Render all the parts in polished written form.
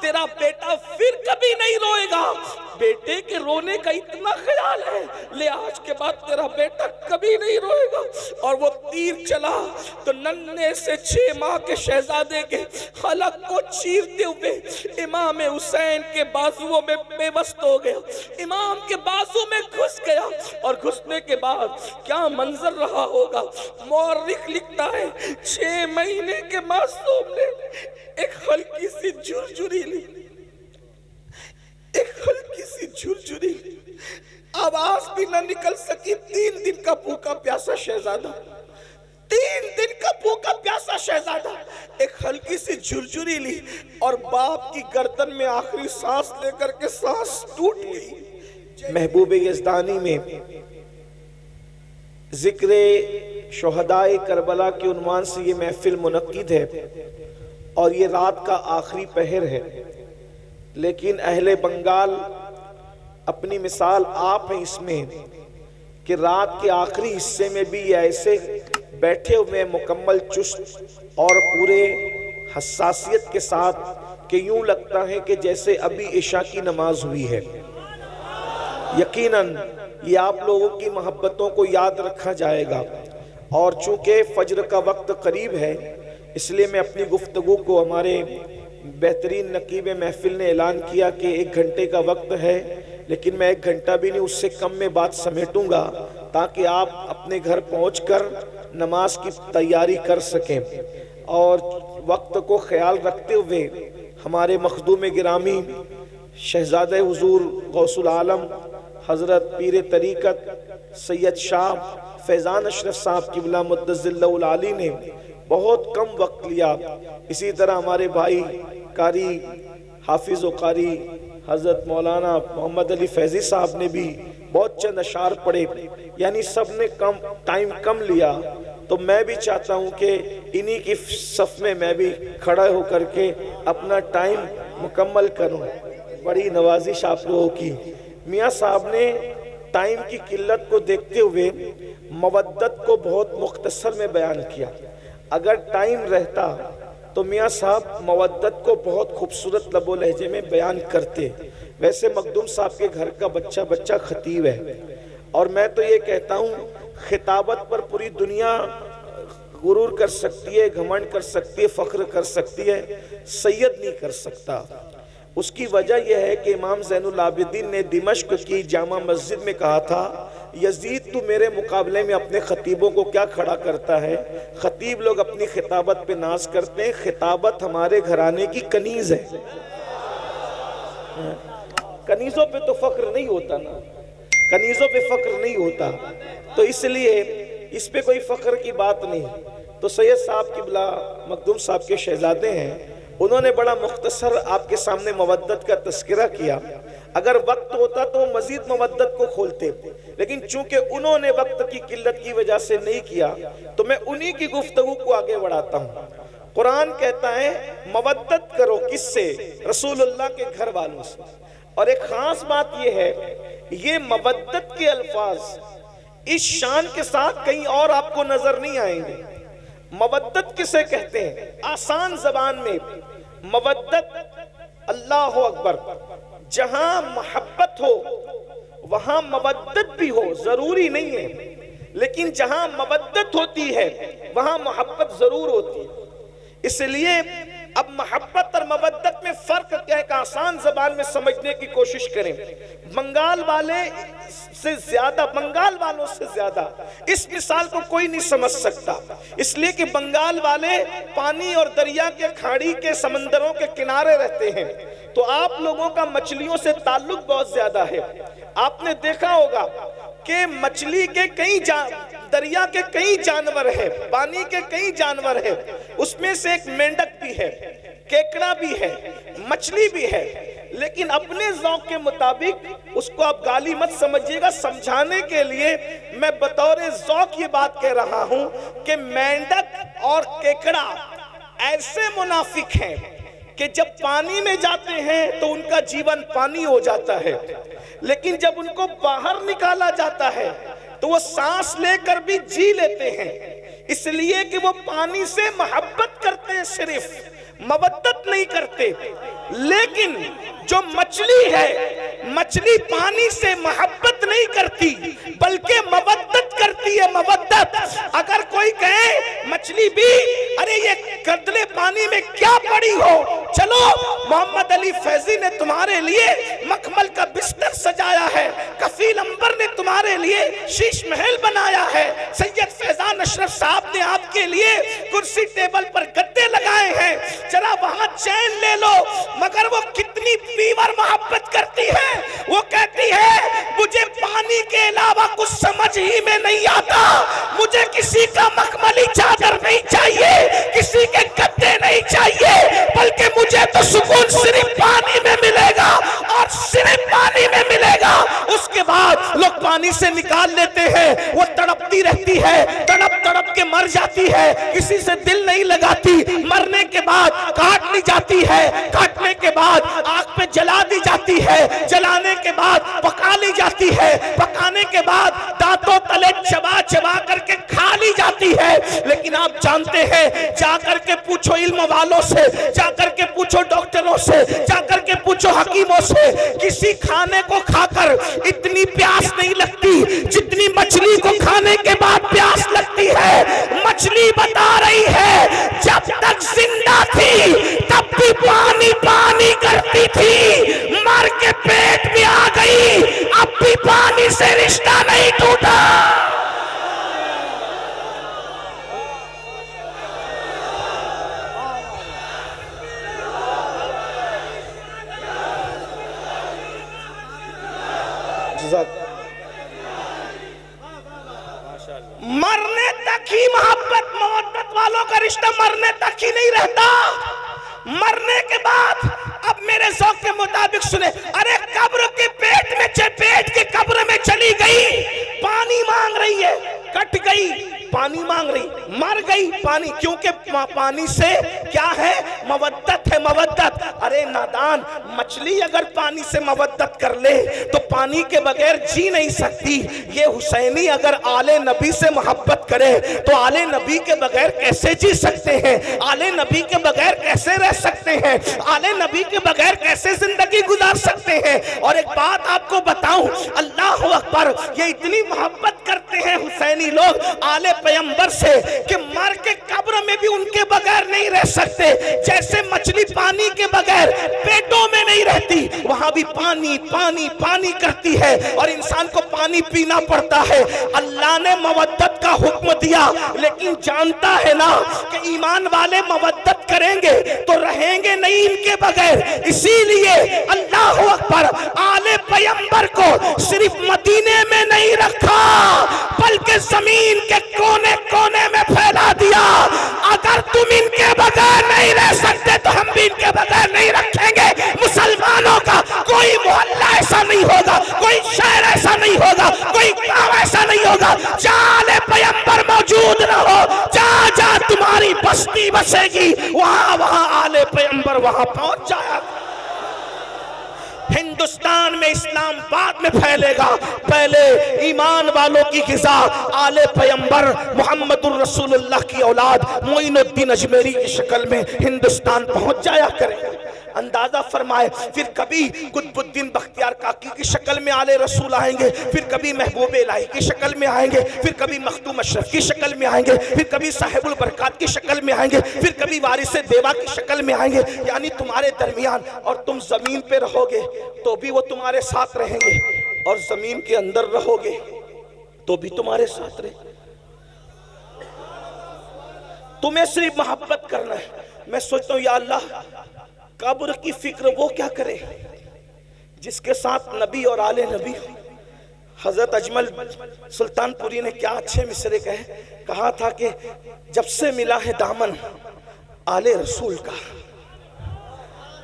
तेरा बेटा फिर कभी नहीं रोएगा। बेटे के रोने का इतना ख्याल है, ले आज के बाद तेरा बेटा कभी नहीं रोएगा। और वो तीर चला तो नन्हे से 6 माह के शहजादे के हलक को चीरते हुए इमाम हुसैन के बाजुओं में बेबस्त हो गया, इमाम के बाजू में घुस गया। और घुसने के बाद क्या मंजर रहा होगा, मौरिख लिखता है 6 महीने के मासूम ने एक हल्की सी झुरझुरी ली, एक हल्की सी झुरझुरी ली, आवाज भी ना निकल सकी। 3 दिन का भूखा प्यासा शहजादा, 3 दिन का भूखा प्यासा शहजादा एक हल्की सी झुरझुरी ली और बाप की गर्दन में आखिरी सांस लेकर के सांस टूट गई। महबूब यज़दानी में जिक्र शुहदाए करबला के उन्वान से ये महफिल मुनक्किद है और ये रात का आखिरी पहर है। लेकिन अहले बंगाल अपनी मिसाल आप हैं इसमें कि रात के आखिरी हिस्से में भी ऐसे बैठे हुए मुकम्मल चुस्त और पूरे हसासियत के साथ कि यूं लगता है कि जैसे अभी इशा की नमाज हुई है। यकीनन ये आप लोगों की मोहब्बतों को याद रखा जाएगा। और चूंकि फज्र का वक्त करीब है इसलिए मैं अपनी गुफ्तगू को, हमारे बेहतरीन नकीब महफिल ने ऐलान किया कि 1 घंटे का वक्त है, लेकिन मैं 1 घंटा भी नहीं उससे कम में बात समेटूंगा ताकि आप अपने घर पहुंचकर नमाज की तैयारी कर सकें। और वक्त को ख्याल रखते हुए हमारे मखदूम गिरामी शहजादे हुजूर गौसुल आलम हज़रत पीर तरीक़त सैयद शाह फैज़ान अशरफ साहब क़िबला मुद्दज़िल्लहुल आली ने बहुत कम वक्त लिया। इसी तरह हमारे भाई कारी हाफिज़ व कारी हज़रत मौलाना मोहम्मद अली फैज़ी साहब ने भी बहुत चंद अशार पढ़े, यानी सब ने टाइम कम लिया। तो मैं भी चाहता हूँ कि इन्हीं की सफ़ में मैं भी खड़ा होकर के अपना टाइम मुकम्मल करूँ। बड़ी नवाजिश आप लोगों की। मियाँ साहब ने टाइम की किल्लत को देखते हुए मवद्दत को बहुत मुख्तसर में बयान किया। अगर टाइम रहता तो मियाँ साहब मवद्दत को बहुत खूबसूरत लबो लहजे में बयान करते। वैसे मखदूम साहब के घर का बच्चा खतीब है और मैं तो ये कहता हूँ खिताबत पर पूरी दुनिया गुरूर कर सकती है, घमंड कर सकती है, फ़ख्र कर सकती है, सैयद नहीं कर सकता। उसकी वजह यह है कि इमाम ज़ैनुल आबिदीन ने दिमश्क की जामा मस्जिद में कहा था, यजीद तू मेरे मुकाबले में अपने खतीबों को क्या खड़ा करता है। खतीब लोग अपनी खिताबत पे नाज करते हैं, खिताबत हमारे घराने की कनीज़ है। कनीज़ों पे तो फ़ख्र नहीं होता ना, कनीज़ों पे फ़ख्र नहीं होता, तो इसलिए इस पे कोई फ़ख्र की बात नहीं। तो सैयद साहब क़िबला मखदूम साहब के शहजादे हैं, उन्होंने बड़ा मुख्तसर आपके सामने मवद्दत का तस्करा किया। अगर वक्त होता तो मजीद मवद्दत को खोलते, लेकिन चूंकि उन्होंने वक्त की किल्लत की वजह से नहीं किया तो मैं उन्हीं की गुफ्तगू को आगे बढ़ाता हूँ। कुरान कहता है मवद्दत करो किससे? रसूलुल्लाह के घर वालों से। और एक खास बात यह है, ये मवद्दत के अल्फाज इस शान के साथ कहीं और आपको नजर नहीं आएंगे। मवद्दत किसे कहते हैं? आसान जबान में मवद्दत अल्लाह अकबर, जहां मोहब्बत हो वहां मवद्दत भी हो, जरूरी नहीं है, लेकिन जहां मवद्दत होती है वहां मोहब्बत जरूर होती है। इसलिए अब मोहब्बत और मवद्दत में फर्क क्या है, आसान जबान में समझने की कोशिश करें। बंगाल वाले से ज्यादा, बंगाल वालों से ज्यादा इस मिसाल को कोई नहीं समझ सकता, इसलिए कि बंगाल वाले पानी और दरिया के, खाड़ी के, समंदरों के किनारे रहते हैं। तो आप लोगों का मछलियों से ताल्लुक बहुत ज्यादा है। आपने देखा होगा कि मछली के कई दरिया के कई जानवर है, पानी के कई जानवर है, उसमें से एक मेंढक भी है, केकड़ा भी है, मछली भी है, लेकिन अपने ज़ौक़ के मुताबिक उसको आप गाली मत समझिएगा। समझाने के लिए मैं बतौर ज़ौक़ ये बात कह रहा हूं कि मेंढक और केकड़ा ऐसे मुनाफिक हैं कि जब पानी में जाते हैं तो उनका जीवन पानी हो जाता है, लेकिन जब उनको बाहर निकाला जाता है तो वो सांस लेकर भी जी लेते हैं, इसलिए कि वो पानी से मोहब्बत करते हैं। सिर्फ मवद्दत नहीं करते। लेकिन जो मछली है, मछली पानी से मोहब्बत नहीं करती बल्कि मवद्दत करती है, मवद्दत। अगर कोई कहे मछली भी, अरे ये गंदले पानी में क्या पड़ी हो, चलो मोहम्मद अली फैजी ने तुम्हारे लिए मखमल का बिस्तर सजाया है, कफील अंबर ने तुम्हारे लिए शीश महल बनाया है, सैयद फैजान अशरफ साहब ने आपके लिए कुर्सी टेबल पर गद्दे लगाए हैं, जरा वहां चैन ले लो। मगर वो कितनी फीवर मोहब्बत करती है, वो कहती है मुझे पानी के अलावा कुछ समझ ही में नहीं आता, मुझे किसी का मखमली चादर नहीं चाहिए, किसी के गद्दे नहीं चाहिए, बल्कि मुझे तो सुकून सिर्फ पानी में मिलेगा और सिर्फ पानी में मिलेगा। उसके बाद लोग पानी से निकाल लेते हैं, वो तड़पती रहती है, तड़प तड़प के मर जाती है, किसी से दिल नहीं लगाती, मरने के बाद काट ली जाती है, काटने के बाद आग पे जला दी जाती है, जलाने के बाद पका ली जाती है, पकाने के बाद दांतों तले चबा चबा करके खा ली जाती है। लेकिन आप जानते हैं, जाकर के पूछो इल्म वालों से, जाकर के पूछो डॉक्टरों से, जाकर के पूछो हकीमों से, किसी खाने को खाकर इतनी प्यास नहीं लगती जितनी मछली को खाने के बाद प्यास लगती है। मछली बता रही है जब तक जिंदा थी तब भी पानी पानी करती थी, मर के पेट में आ गई, अब भी पानी से रिश्ता नहीं टूटा। मरने तक ही मोहब्बत मोहब्बत वालों का रिश्ता मरने तक ही नहीं रहता, मरने के बाद अब मेरे शौक के मुताबिक सुने, अरे कब्र के पेट में पेट के कब्र में चली गई, पानी मांग रही है, कट गई पानी मांग रही, मर गई पानी, क्योंकि पानी से क्या है, मवद्दत है, मवद्दत। अरे नादान, मछली अगर पानी से मवद्दत कर ले तो पानी के बगैर जी नहीं सकती। ये हुसैनी अगर आले नबी से मोहब्बत करे तो आले नबी के बगैर कैसे जी सकते हैं, आले नबी के बगैर कैसे रह सकते हैं, आले नबी के बगैर कैसे जिंदगी गुजार सकते हैं। और एक बात आपको बताऊं, अल्लाह अकबर, ये इतनी मोहब्बत करते हैं हुसैनी लोग आले पैगंबर से कि मर के कब्र में भी उनके बगैर नहीं रह सकते। जैसे मछली पानी के बगैर पेटों में नहीं रहती, वहां भी पानी पानी पानी करती है और इंसान को पानी पीना पड़ता है। अल्लाह ने मवद्दत का हुक्म दिया, लेकिन जानता है ना कि ईमान वाले मवद्दत करेंगे तो रहेंगे नहीं इनके बगैर। इसीलिए अल्लाह अकबर, आले पैगंबर को सिर्फ मदीने में नहीं रखा बल्कि जमीन के कोने कोने में फैला दिया। अगर तुम इनके बगैर नहीं रह सकते तो हम भी इनके बगैर नहीं रखेंगे। मुसलमानों का कोई मोहल्ला ऐसा नहीं होगा, कोई शहर ऐसा नहीं होगा, कोई गांव ऐसा नहीं होगा जहां पैगंबर मौजूद न हो। जहां जहां तुम्हारी बस्ती बसेगी वहां वहां आले पैगंबर वहां पहुंच जाएगा। हिंदुस्तान में इस्लाम बाद में फैलेगा, पहले ईमान वालों की ग़िज़ा आले पैगंबर मोहम्मदुर रसूलुल्लाह की औलाद मोइनुद्दीन अजमेरी की शक्ल में हिंदुस्तान पहुंच जाया करेगा। अंदाजा फरमाए, फिर कभी कुतुबुद्दीन बख्तियार काकी की शक्ल में आले रसूल आएंगे, फिर कभी महबूब इलाही की शक्ल में आएंगे, फिर कभी मखदूम अशरफ की शक्ल में आएंगे, फिर कभी साहिबुल बरकात की शक्ल में आएंगे, फिर कभी वारिसे देवा की शक्ल में आएंगे। यानी तुम्हारे दरमियान, और तुम जमीन पे रहोगे तो भी वो तुम्हारे साथ रहेंगे, और जमीन के अंदर रहोगे तो भी तुम्हारे साथ रहेंगे। तुम्हें सिर्फ मोहब्बत करना है। मैं सोचता हूँ, या अल्लाह, कब्र की फिक्र वो क्या करे जिसके साथ नबी और आले नबी। हजरत अजमल सुल्तानपुरी ने क्या अच्छे मिसरे कहा था कि जब से मिला है दामन आले रसूल का,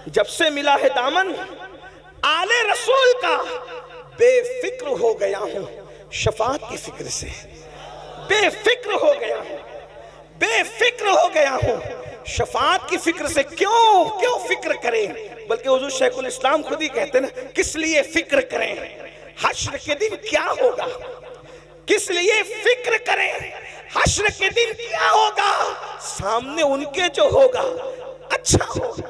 जब से मिला है दामन आले रसूल का, बेफिक्र हो गया हूं शफाअत की फिक्र से, बेफिक्र हो गया हूं, बेफिक्र हो गया हूं शफाअत की फिक्र से। क्यों फिक्र करें, बल्कि हुजूर शेखुल इस्लाम खुद ही कहते हैं ना, किस लिए फिक्र करें, हश्र के दिन क्या होगा, किस लिए फिक्र करें, हश्र के दिन क्या होगा, सामने उनके जो होगा अच्छा होगा,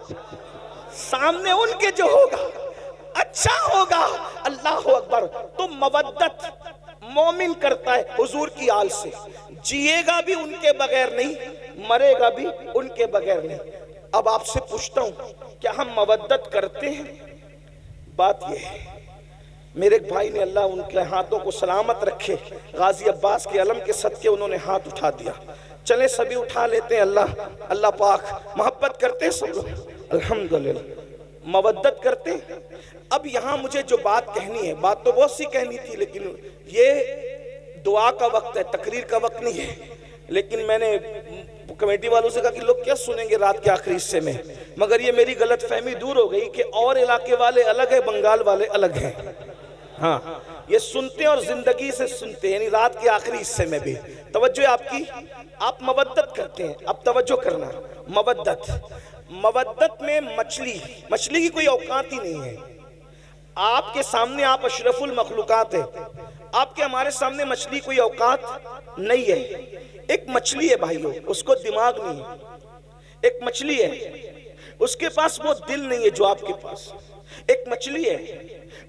सामने उनके जो होगा अच्छा होगा। अल्लाह अकबर। तो मवद्दत मोमिन करता है हुजूर की आल से, जिएगा भी उनके बगैर नहीं, मरेगा भी उनके बगैर नहीं। अब आपसे पूछता हूं, क्या हम मवद्दत करते हैं? बात यह है, मेरे एक भाई ने, अल्लाह उनके हाथों को सलामत रखे, गाजी अब्बास के अलम के सदके उन्होंने हाथ उठा दिया। चले सभी उठा लेते हैं। अल्लाह पाक मोहब्बत करते हैं सब लोग, अल्हम्दुलिल्लाह मवद्दत करते हैं। अब यहाँ मुझे जो बात कहनी है, बात तो बहुत सी कहनी थी, लेकिन ये दुआ का वक्त है, तकरीर का वक्त नहीं है। लेकिन मैंने कमेटी वालों से कहा कि लोग क्या सुनेंगे रात के आखिरी हिस्से में, मगर ये मेरी गलत फहमी दूर हो गई कि और इलाके वाले अलग है, बंगाल वाले अलग हैं। हाँ, ये सुनते हैं और जिंदगी से सुनते हैं, यानी रात के आखिरी हिस्से में भी तवज्जो है आपकी। आप मवद्दत करते हैं, अब तवज्जो करना। मवद्दत में मछली की कोई औकात ही नहीं है। आपके सामने आप अशरफुल मखलूकात है, आपके हमारे सामने मछली कोई औकात नहीं है। एक मछली है भाइयों, उसको दिमाग नहीं है। एक मछली है, उसके पास वो दिल नहीं है जो आपके पास। एक मछली है,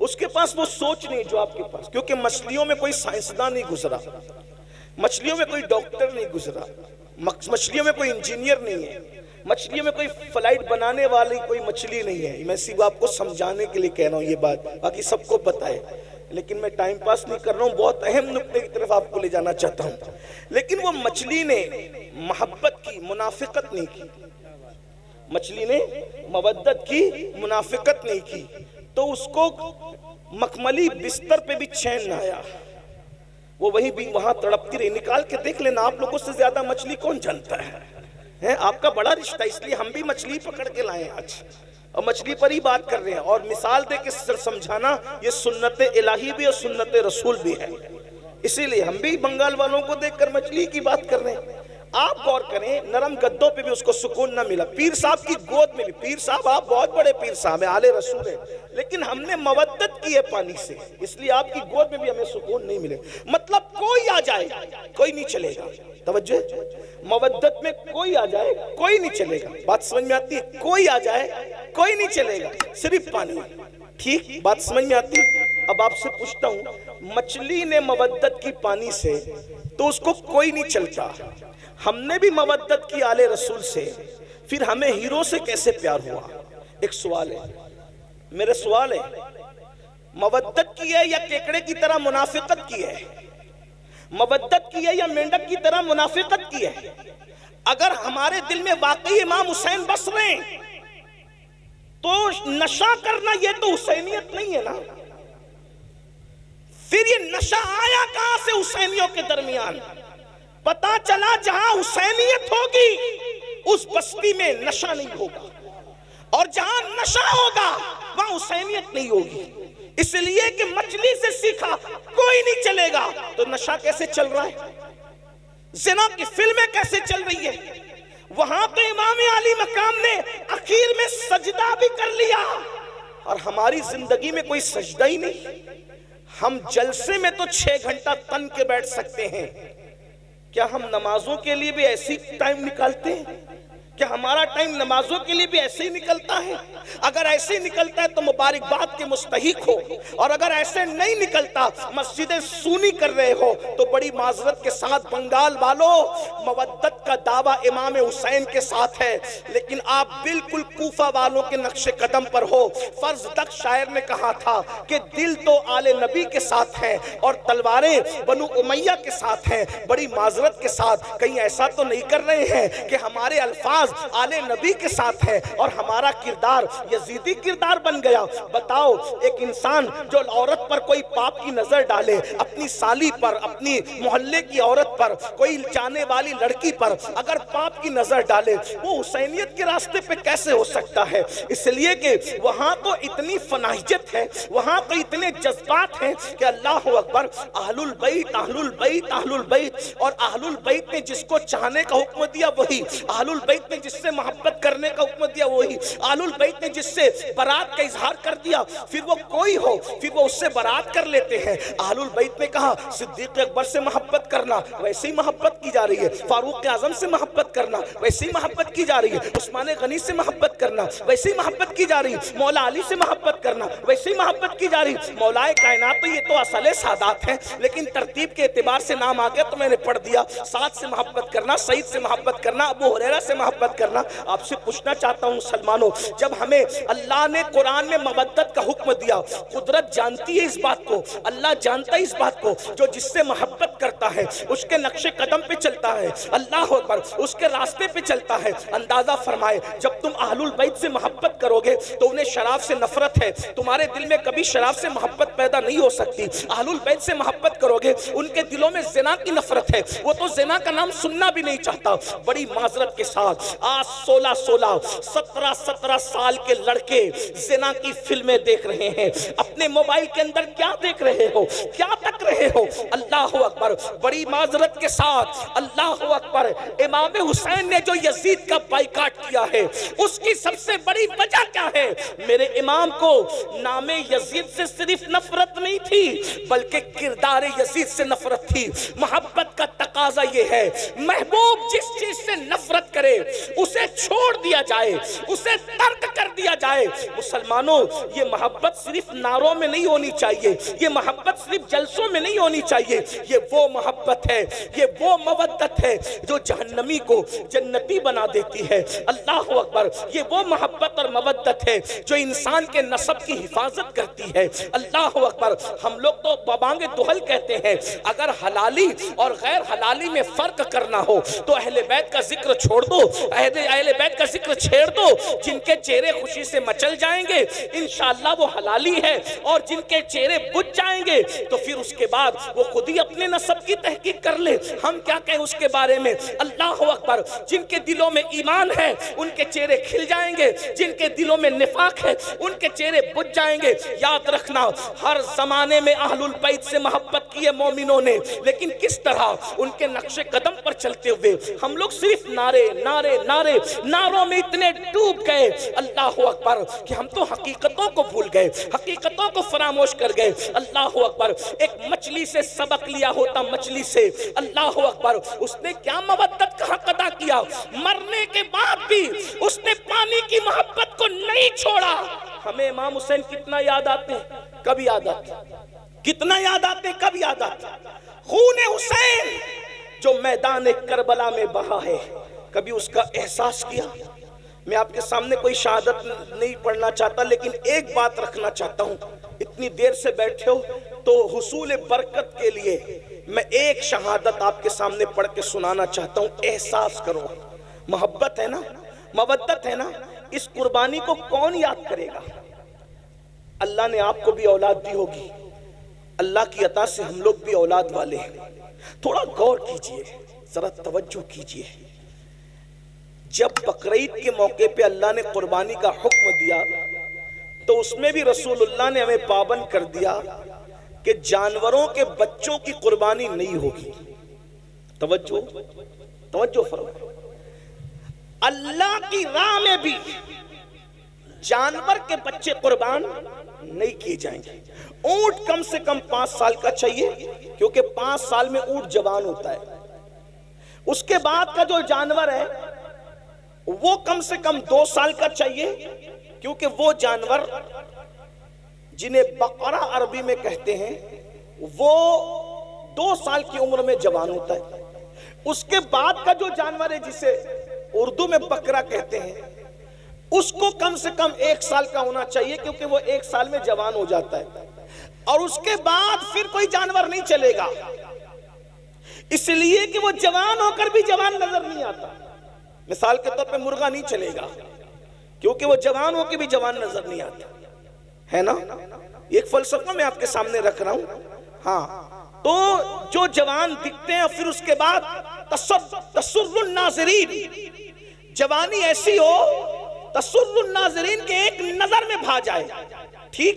उसके पास वो सोच नहीं जो आपके पास, क्योंकि मछलियों में कोई साइंसदान नहीं गुजरा, मछलियों में कोई डॉक्टर नहीं गुजरा, मछलियों में कोई इंजीनियर नहीं है, मछलियों में कोई फ्लाइट बनाने वाली कोई मछली नहीं है। मैं सिर्फ आपको समझाने के लिए कह रहा हूँ ये बात, बाकी सबको पता है, लेकिन मैं टाइम पास नहीं कर रहा हूँ, बहुत अहम नुक्ते की तरफ आपको ले जाना चाहता हूँ। लेकिन वो मछली ने मोहब्बत की, मुनाफिकत नहीं की। मछली ने मवद्दत की, मुनाफिकत नहीं की, तो उसको मखमली बिस्तर पे भी चैन ना आया, वो वहीं भी वहां तड़पती रही। निकाल के देख लेना, आप लोगों से ज्यादा मछली कौन जानता है? आपका बड़ा रिश्ता, इसलिए हम भी मछली पकड़ के लाए आज और मछली पर ही बात कर रहे हैं। और मिसाल दे के समझाना, ये सुन्नत इलाही भी और सुन्नत रसूल भी है, इसीलिए हम भी बंगाल वालों को देखकर मछली की बात कर रहे हैं। आप गौर करें, नरम गद्दों पे भी उसको सुकून ना मिला, पीर साहब की गोद में भी। पीर साहब आप बहुत बड़े पीर साहब है, आले रसूल है, लेकिन हमने मवद्दत की है पानी से, इसलिए आपकी गोद में भी हमें सुकून नहीं मिले। मतलब कोई आ जाए कोई नहीं चलेगा। तवज्जो, मवद्दत में कोई आ जाए कोई नहीं चलेगा। बात समझ में आती है? कोई आ जाए कोई नहीं चलेगा, सिर्फ पानी। ठीक, बात समझ में आती है? अब आपसे पूछता हूं, मछली ने मवद्दत की पानी से, तो उसको कोई नहीं चलता। हमने भी मवद्दत की आले रसूल से, फिर हमें हीरो से कैसे प्यार हुआ? एक सवाल है, मेरे सवाल है, मवद्दत की है या केकड़े की तरह मुनाफिकत की है? मवद्दत की है या मेंढक की तरह मुनाफिकत की है? अगर हमारे दिल में वाकई इमाम हुसैन बस रहे हैं, तो नशा करना ये तो हुसैनियत नहीं है ना। फिर ये नशा आया कहां से हुसैनियों के दरमियान? पता चला जहां हुसैनियत होगी उस बस्ती में नशा नहीं होगा, और जहां नशा होगा वहां हुसैनियत नहीं होगी। इसलिए कि मछली से सीखा कोई नहीं चलेगा, तो नशा कैसे चल रहा है? ज़िना की फिल्में कैसे चल रही है? वहां तो इमाम अली मकाम ने आखिर में सजदा भी कर लिया, और हमारी जिंदगी में कोई सजदा ही नहीं। हम जलसे में तो 6 घंटा तन के बैठ सकते हैं, क्या हम नमाजों के लिए भी ऐसी टाइम निकालते हैं? क्या हमारा टाइम नमाजों के लिए भी ऐसे ही निकलता है? अगर ऐसे ही निकलता है तो मुबारकबाद के मुस्तहिक हो, और अगर ऐसे नहीं निकलता, मस्जिदें सूनी कर रहे हो, तो बड़ी माजरत के साथ बंगाल वालों, मवद्दत का दावा इमाम हुसैन के साथ है, लेकिन आप बिल्कुल कूफा वालों के नक्शे कदम पर हो। फर्ज तक शायर ने कहा था कि दिल तो आले नबी के साथ है और तलवारें बनु उमैया के साथ हैं। बड़ी माजरत के साथ कहीं ऐसा तो नहीं कर रहे हैं कि हमारे अल्फाज आले नबी के साथ है और हमारा किरदार यजीदी किरदार बन गया? बताओ, एक इंसान जो औरत पर कोई पाप की नजर डाले, अपनी साली पर, अपनी मोहल्ले की औरत पर, कोई जाने वाली लड़की पर अगर पाप की नजर डाले, वो हुसैनियत के रास्ते पे कैसे हो सकता है? इसलिए कि वहां तो इतनी फनाहियत है, वहां तो इतने जज्बात हैं कि अल्लाह अकबर, अहलुल बैत अहलुल बैत अहलुल बैत। और अहलुल बैत ने जिसको चाहने का हुक्म दिया वही, अहलुल बैत ने ने जिससे मोहब्बत करने का हुक्म दिया वही, आलुल बैत ने जिससे बारात का इजहार कर दिया, फिर वो कोई हो फिर वो उससे बारात कर लेते हैं। आलुल बैत ने कहा सिद्दीक अकबर से मोहब्बत करना, वैसे ही मोहब्बत की जा रही है। फारूक आजम से मोहब्बत करना, वैसे ही मोहब्बत की जा रही है। उस्मान गनी से मोहब्बत करना, वैसे ही मोहब्बत की जा रही है। मौला अली से मोहब्बत करना, वैसे ही मोहब्बत की जा रही है। मौलाए कायनात तो ये तो असल सादात है, लेकिन तरतीब के एतबार से नाम आ गया तो मैंने पढ़ दिया। साद से मोहब्बत करना, सईद से मोहब्बत करना, अबू हुरैरा से मोहब्बत करना। आपसे पूछना चाहता हूं मुसलमानों, जब हमें अल्लाह ने कुरान में मवद्दत का हुक्म दिया, कुदरत जानती है इस बात को, अल्लाह जानता है इस बात को, जो जिससे मोहब्बत करता है उसके नक्शे कदम पे चलता है, अल्लाह अकबर, उसके रास्ते पे चलता है। अंदाजा फरमाए, जब तुम अहलुल बैत से मोहब्बत करोगे तो उन्हें शराब से नफरत है, तुम्हारे दिल में कभी शराब से मोहब्बत पैदा नहीं हो सकती। अहलुल बैत से मोहब्बत करोगे, उनके दिलों में ज़िना की नफरत है, वो तो ज़िना का नाम सुनना भी नहीं चाहता। बड़ी माजरत के साथ आज 16-16, 17-17 साल के लड़के ज़िना की फिल्में देख रहे हैं। अपने मोबाइल के अंदर क्या देख रहे हो, क्या तक रहे हो? अल्लाह अकबर, बड़ी माजरत के साथ अल्लाह अकबर, इमाम हुसैन ने जो यजीद का बाइकाट किया है उसकी सबसे बड़ी वजह क्या है? मेरे इमाम को नामे यजीद से सिर्फ नफरत नहीं थी, बल्कि किरदार यजीद से नफरत थी। मोहब्बत का तकाजा ये है, महबूब जिस चीज से नफरत करे उसे छोड़ दिया जाए, उसे तर्क कर दिया जाए। मुसलमानों, ये मोहब्बत सिर्फ नारों में नहीं होनी चाहिए, ये मोहब्बत सिर्फ जलसों में नहीं होनी चाहिए। ये वो मोहब्बत है, ये वो मवद्दत है जो जहन्नमी को जन्नती बना देती है। अल्लाह अकबर, ये वो मोहब्बत और मवद्दत है जो इंसान के नसब की हिफाजत करती है। अल्लाह अकबर, हम लोग तो बबांगे दुहल कहते हैं। अगर हलाली और गैर हलाली में फर्क करना हो तो अहले बैत का जिक्र छोड़ दो, अहले बैत का जिक्र छेड़ दो। जिनके चेहरे खुशी से मचल जाएंगे इंशाअल्लाह वो हलाली है, और जिनके चेहरे बुझ जाएंगे तो फिर उसके बाद वो खुद ही अपने नसब की तहकीक कर ले। हम क्या कहें उसके बारे में? अल्लाह अकबर, जिनके दिलों में ईमान है उनके चेहरे खिल जाएंगे, जिनके दिलों में निफाक है उनके चेहरे बुझ जाएंगे। याद रखना, हर जमाने में अहलुल बैत से मोहब्बत की है मोमिनों ने, लेकिन किस तरह? उनके नक्शे कदम पर चलते हुए। हम लोग सिर्फ नारे नारे नारे नारों में इतने डूब गए अल्लाह अकबर कि हम तो हकीकतों को भूल गए, हकीकतों को फरामोश कर गए। अल्लाह अकबर, एक मछली से सबक लिया होता, मछली से, अल्लाह अकबर, उसने क्या मवद्दत का हक अदा किया, मरने के बाद भी उसने पानी की मोहब्बत को नहीं छोड़ा। हमें इमाम हुसैन कितना याद आते हैं, कब याद आते, कितना याद आते, कब याद आते। खून हुसैन जो मैदान करबला में बहा है, कभी उसका एहसास किया? मैं आपके सामने कोई शहादत नहीं पढ़ना चाहता, लेकिन एक बात रखना चाहता हूं। इतनी देर से बैठे हो तो हुसूल बरकत के लिए मैं एक शहादत आपके सामने पढ़ के सुनाना चाहता हूं। एहसास करो, मोहब्बत है ना, मवद्दत है ना, इस कुर्बानी को कौन याद करेगा? अल्लाह ने आपको भी औलाद दी होगी, अल्लाह की अता से हम लोग भी औलाद वाले हैं। थोड़ा गौर कीजिए, जरा तवज्जो कीजिए। जब बकरीद के मौके पे अल्लाह ने कुर्बानी का हुक्म दिया तो उसमें भी रसूलुल्लाह ने हमें पाबंद कर दिया कि जानवरों के बच्चों की कुर्बानी नहीं होगी। तवज्जो तवज्जो फरमाओ, अल्लाह की राह में भी जानवर के बच्चे कुर्बान नहीं किए जाएंगे। ऊंट कम से कम 5 साल का चाहिए, क्योंकि 5 साल में ऊंट जवान होता है। उसके बाद का जो जानवर है वो कम से कम 2 साल का चाहिए, क्योंकि वो जानवर जिन्हें बकरा अरबी में कहते हैं वो 2 साल की उम्र में जवान होता है। उसके बाद का जो जानवर है जिसे उर्दू में बकरा कहते हैं उसको कम से कम 1 साल का होना चाहिए, क्योंकि वो 1 साल में जवान हो जाता है। और उसके बाद फिर कोई जानवर नहीं चलेगा, इसलिए कि वो जवान होकर भी जवान नजर नहीं आता। मिसाल के तौर पे मुर्गा नहीं चलेगा, क्योंकि वो जवान होकर भी जवान नजर नहीं आता, है ना। एक फलसफा मैं आपके सामने रख रहा हूं। हाँ, तो जो जवान दिखते हैं फिर उसके बाद तसुर्रुन नाज़रीन, जवानी ऐसी हो तसुर्रुन नाज़रीन के एक नजर में भा जाए, ठीक,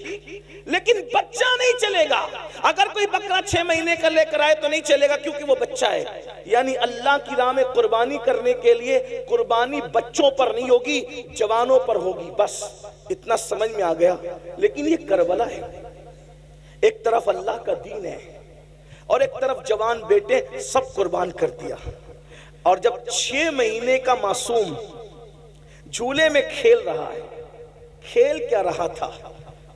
लेकिन बच्चा नहीं चलेगा। अगर कोई बकरा 6 महीने का लेकर आए तो नहीं चलेगा, क्योंकि वो बच्चा है। यानी अल्लाह की राह में कुर्बानी करने के लिए कुर्बानी बच्चों पर नहीं होगी, जवानों पर होगी। बस इतना समझ में आ गया। लेकिन ये करबला है, एक तरफ अल्लाह का दीन है और एक तरफ जवान बेटे, सब कुर्बान कर दिया। और जब 6 महीने का मासूम झूले में खेल रहा है, खेल क्या रहा था,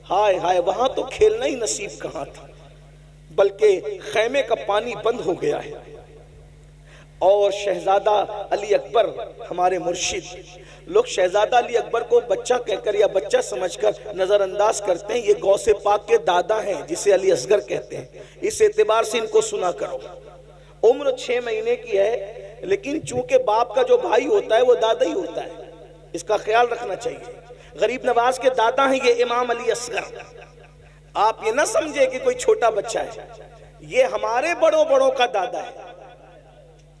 हाय हाय, वहां तो खेलना ही नसीब कहां था, बल्कि खैमे का पानी बंद हो गया है। और शहजादा अली अकबर, हमारे मुर्शिद, लोग शहजादा अली अकबर को बच्चा कहकर या बच्चा समझकर नजरअंदाज करते हैं। ये गौसे पाक के दादा हैं, जिसे अली असगर कहते हैं। इस एतबार से इनको सुना करो। उम्र 6 महीने की है, लेकिन चूंकि बाप का जो भाई होता है वो दादा ही होता है, इसका ख्याल रखना चाहिए। गरीब नवाज के दादा हैं ये इमाम अली असगर। आप ये ना समझे कि कोई छोटा बच्चा है, ये हमारे बड़ों बड़ों का दादा है,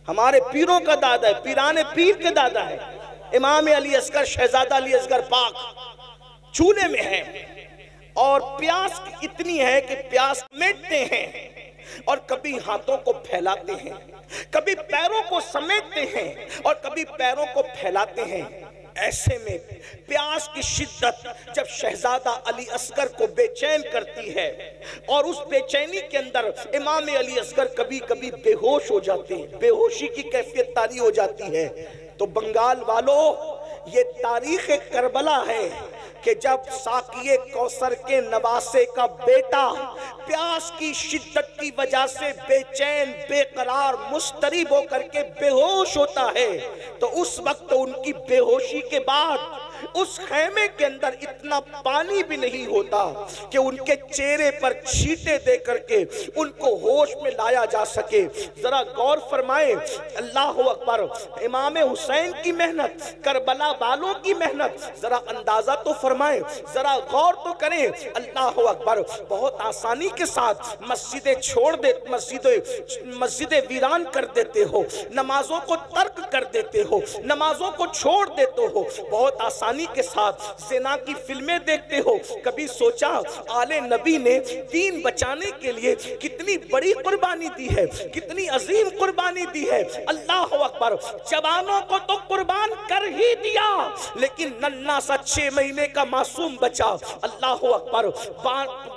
हमारे पीरों का दादा है, पीराने पीर के दादा है। इमाम अली असगर, शहजादा अली असगर पाक चूल्हे में है और प्यास इतनी है कि प्यास मिटते हैं और कभी हाथों को फैलाते हैं, कभी पैरों को समेटते हैं और कभी पैरों को फैलाते हैं। ऐसे में प्यास की शिद्दत जब शहजादा अली असगर को बेचैन करती है और उस बेचैनी के अंदर इमाम अली असगर कभी कभी बेहोश हो जाते हैं, बेहोशी की कैफियत तारी हो जाती है। तो बंगाल वालों, ये तारीख करबला है कि जब साकिए कौसर के नवासे का बेटा प्यास की शिद्दत की वजह से बेचैन, बेकरार, मुस्तरिब होकर के बेहोश होता है, तो उस वक्त उनकी बेहोशी के बाद उस खैमे के अंदर इतना पानी भी नहीं होता कि उनके चेहरे पर छींटे दे करके उनको होश में लाया जा सके। जरा गौर फरमाए, अल्लाह अकबर, इमाम हुसैन की मेहनत, करबला वालों की मेहनत, जरा अंदाजा तो फरमाए, जरा गौर तो करें। अल्लाह अकबर, बहुत आसानी के साथ मस्जिदें छोड़ दे, मस्जिदें वीरान कर देते हो, नमाजों को तर्क कर देते हो, नमाजों को छोड़ देते हो, बहुत आसानी के साथ ज़िना की फिल्में देखते हो। कभी सोचा आले नबी ने दीन बचाने के लिए कितनी बड़ी कुर्बानी दी है, कितनी अजीम कुर्बानी दी है। अल्लाह अकबर, जवानों को तो कुर्बान कर ही दिया, लेकिन नन्ना सा 6 महीने का मासूम बचा, अल्लाह अकबर,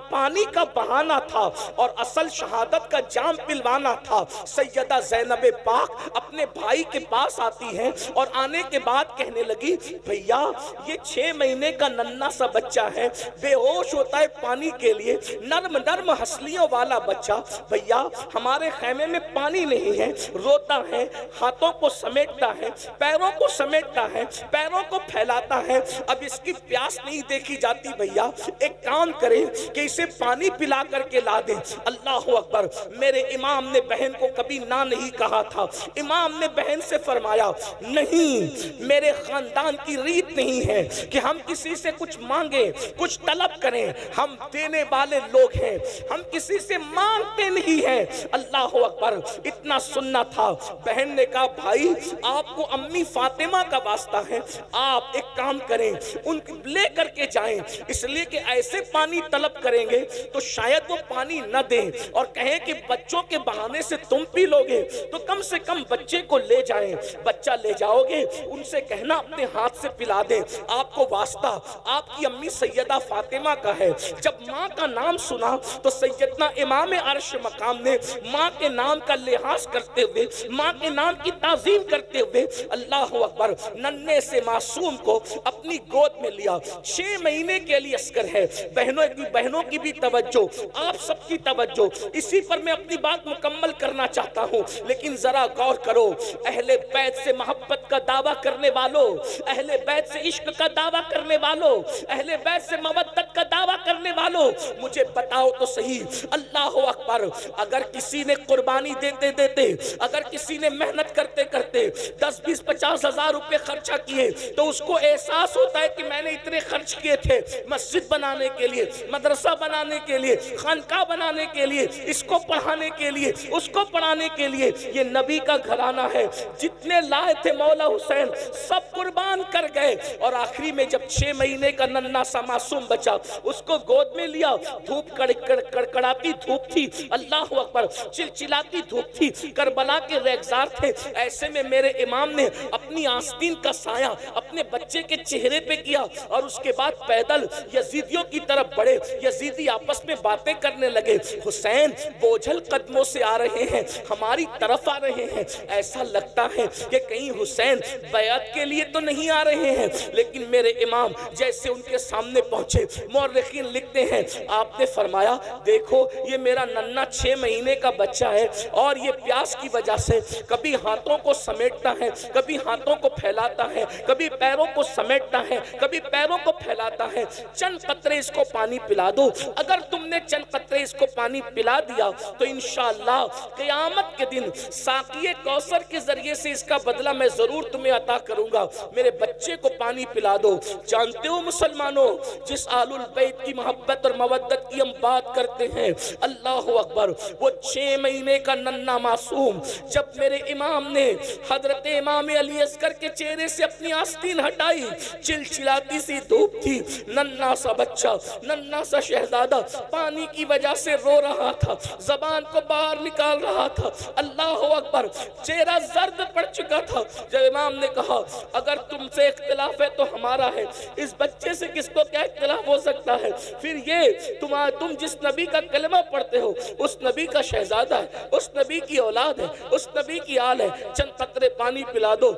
पानी का बहाना था और असल शहादत का जाम पिलवाना था। सैयदा ज़ैनब पाक अपने भाई के पास आती हैं और आने के बाद कहने लगी, भैया ये 6 महीने का नन्ना सा बच्चा है, बेहोश होता है पानी के लिए, नर्म नर्म हंसलियों वाला बच्चा, भैया हमारे खैमे में पानी नहीं है, रोता है, हाथों को समेटता है, पैरों को समेटता है, पैरों को फैलाता है, अब इसकी प्यास नहीं देखी जाती। भैया एक काम करें कि इसे पानी पिला करके ला दें। अल्लाह अकबर, मेरे इमाम ने बहन को कभी ना नहीं कहा था। इमाम ने बहन से फरमाया, नहीं, मेरे खानदान की रीत नहीं है कि हम किसी से कुछ मांगे, कुछ तलब करें, हम देने वाले लोग हैं, हम किसी से मांगते नहीं हैं। अल्लाह अकबर, इतना सुनना था। बहन ने कहा, भाई आपको अम्मी फातिमा का वास्ता है, आप एक काम करें, उन ले करके जाएं, इसलिए कि ऐसे पानी तलब करेंगे तो शायद वो पानी न दें और कहें कि बच्चों के बहाने से तुम पी लोगे, तो कम से कम बच्चे को ले जाएं। बच्चा ले जाओगे, उनसे कहना अपने हाथ से पिला दें, आपको वास्ता आपकी अम्मी सैयदा फातिमा का है। जब माँ का नाम सुना तो सैयदना इमाम अर्श मकाम ने माँ के नाम का लिहाज करते हुए, माँ के नाम की ताजीम करते हुए, अल्लाह अकबर, नन्हे से मासूम को अपनी गोद में लिया। 6 महीने के लिए असगर है। बहनों की भी तवज्जो, आप सबकी तवज्जो, इसी पर मैं अपनी बात मुकम्मल करना चाहता हूँ, लेकिन जरा गौर करो। अहले बैत से मोहब्बत का दावा करने वालों, अहले बैत से इश्क का दावा करने वालों, अहले बैत से मवद्दत का दावा करने वालों, मुझे बताओ तो सही, अल्लाह अकबर, अगर किसी ने कुर्बानी देते देते, अगर किसी ने मेहनत करते करते 10, 20, 50 हजार रुपए खर्चा किए, तो उसको एहसास होता है कि मैंने इतने खर्च किए थे मस्जिद बनाने के लिए, मदरसा बनाने के लिए, खानका बनाने के लिए, इसको पढ़ाने के लिए, उसको पढ़ाने के लिए। ये नबी का घराना है, जितने लाए थे मौला हुसैन सब कुर्बान कर गए, और आखिरी में जब 6 महीने का नन्हा सा मासूम बच्चा, उसको गोद में लिया। धूप कड़कड़ाती धूप थी, अल्लाह अकबर, चिलचिलाती धूप थी, करबला के रेगजार थे। ऐसे में मेरे इमाम ने अपनी आस्तीन का साया अपने बच्चे के चेहरे पे किया और उसके बाद पैदल यजीदियों की तरफ बढ़े। यजीदी आपस में बातें करने लगे, हुसैन बोझल कदमों से आ रहे हैं, हमारी तरफ आ रहे हैं। ऐसा लगता है कि कहीं हुसैन बैअत के लिए तो नहीं आ रहे हैं। लेकिन मेरे इमाम जैसे उनके सामने पहुंचे, मौर्रिखीन लिखते हैं, आपने फरमाया देखो ये मेरा नन्हा 6 महीने का बच्चा है और ये प्यास की वजह से कभी हाथों को समेटता है, कभी हाथों को फैलाता है, कभी पैरों को समेटता है, कभी पैरों को फैलाता है। चंद कतरे इसको पानी पिला दो। अगर तुमने चंद कतरे इसको पानी पिला दिया तो इंशाअल्लाह क़यामत के दिन साक़िए कौसर के जरिए से इसका बदला मैं जरूर तुम्हें अता करूंगा। मेरे बच्चे को पानी पिला दो। जानते हो मुसलमानों, जिस आलुल बैत की मोहब्बत और मवद्दत की हम बात करते हैं, अल्लाह अकबर, वो 6 महीने का नन्हा मासूम जब मेरे इमाम ने हजरत इमाम अली असगर के चेहरे से अपनी आस्तीन हटाई, चिलचिलाती सी धूप थी, नन्हा सा बच्चा, नन्हा सा शहजादा पानी की वजह से रो रहा था, जबान को बाहर निकाल रहा था। अल्लाह अकबर, चेहरा जर्द पड़ चुका था। जब इमाम ने कहा अगर तुमसे इख्तिलाफ है तो हमारा है, इस बच्चे से किसको क्या इख्तिलाफ हो सकता है? फिर ये तुम जिस नबी का कलमा पढ़ते हो उस नबी का शहजादा है, उस नबी की औलाद है, उस नबी की आल है, चंद कतरे पानी पिला दो,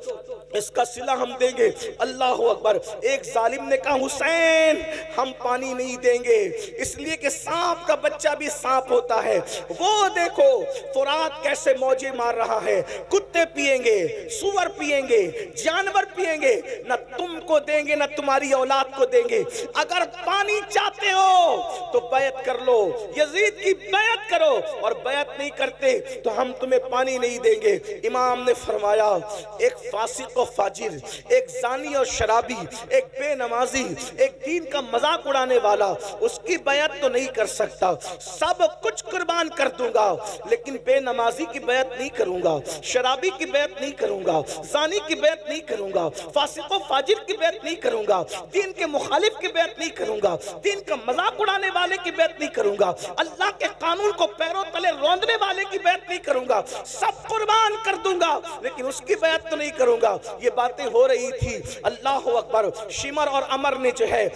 इसका सिला हम देंगे। अल्लाह अकबर। एक जालिम ने कहा हुसैन हम पानी नहीं देंगे, इसलिए कि सांप का बच्चा भी सांप होता है। वो देखो फुरात कैसे मौजे मार रहा है, कुत्ते पिएंगे, सुअर पिएंगे, जानवर पिएंगे, न तुमको देंगे न तुम्हारी औलाद को देंगे। अगर पानी चाहते हो तो बैत कर लो, यजीद की बैत करो, और बैत नहीं करते तो हम तुम्हें पानी नहीं देंगे। इमाम ने फरमाया एक फासिक और फाजिर, एक जानी और शराबी, एक बेनमाजी, एक दीन का मजाक उड़ाने वाला, उसकी बैत तो नहीं कर सकता। सब कुछ कुर्बान कर दूंगा लेकिन बेनमाजी की बैत नहीं करूंगा, शराबी की बैत नहीं करूंगा, जानी की बैत नहीं करूंगा, फासिक और फाजिर की बैत नहीं करूंगा, दीन के मुखालिफ की बैत नहीं करूंगा, दीन का मजाक उड़ाने वाले की बैत नहीं करूंगा, अल्लाह के कानून को पैरों तले रौंदने वाले की बैत नहीं करूंगा। सब कुर्बान कर दूंगा लेकिन उसकी बैत तो नहीं करूंगा। ये बातें हो रही थी। अल्लाह अकबर। शिमर और अमर ने जो है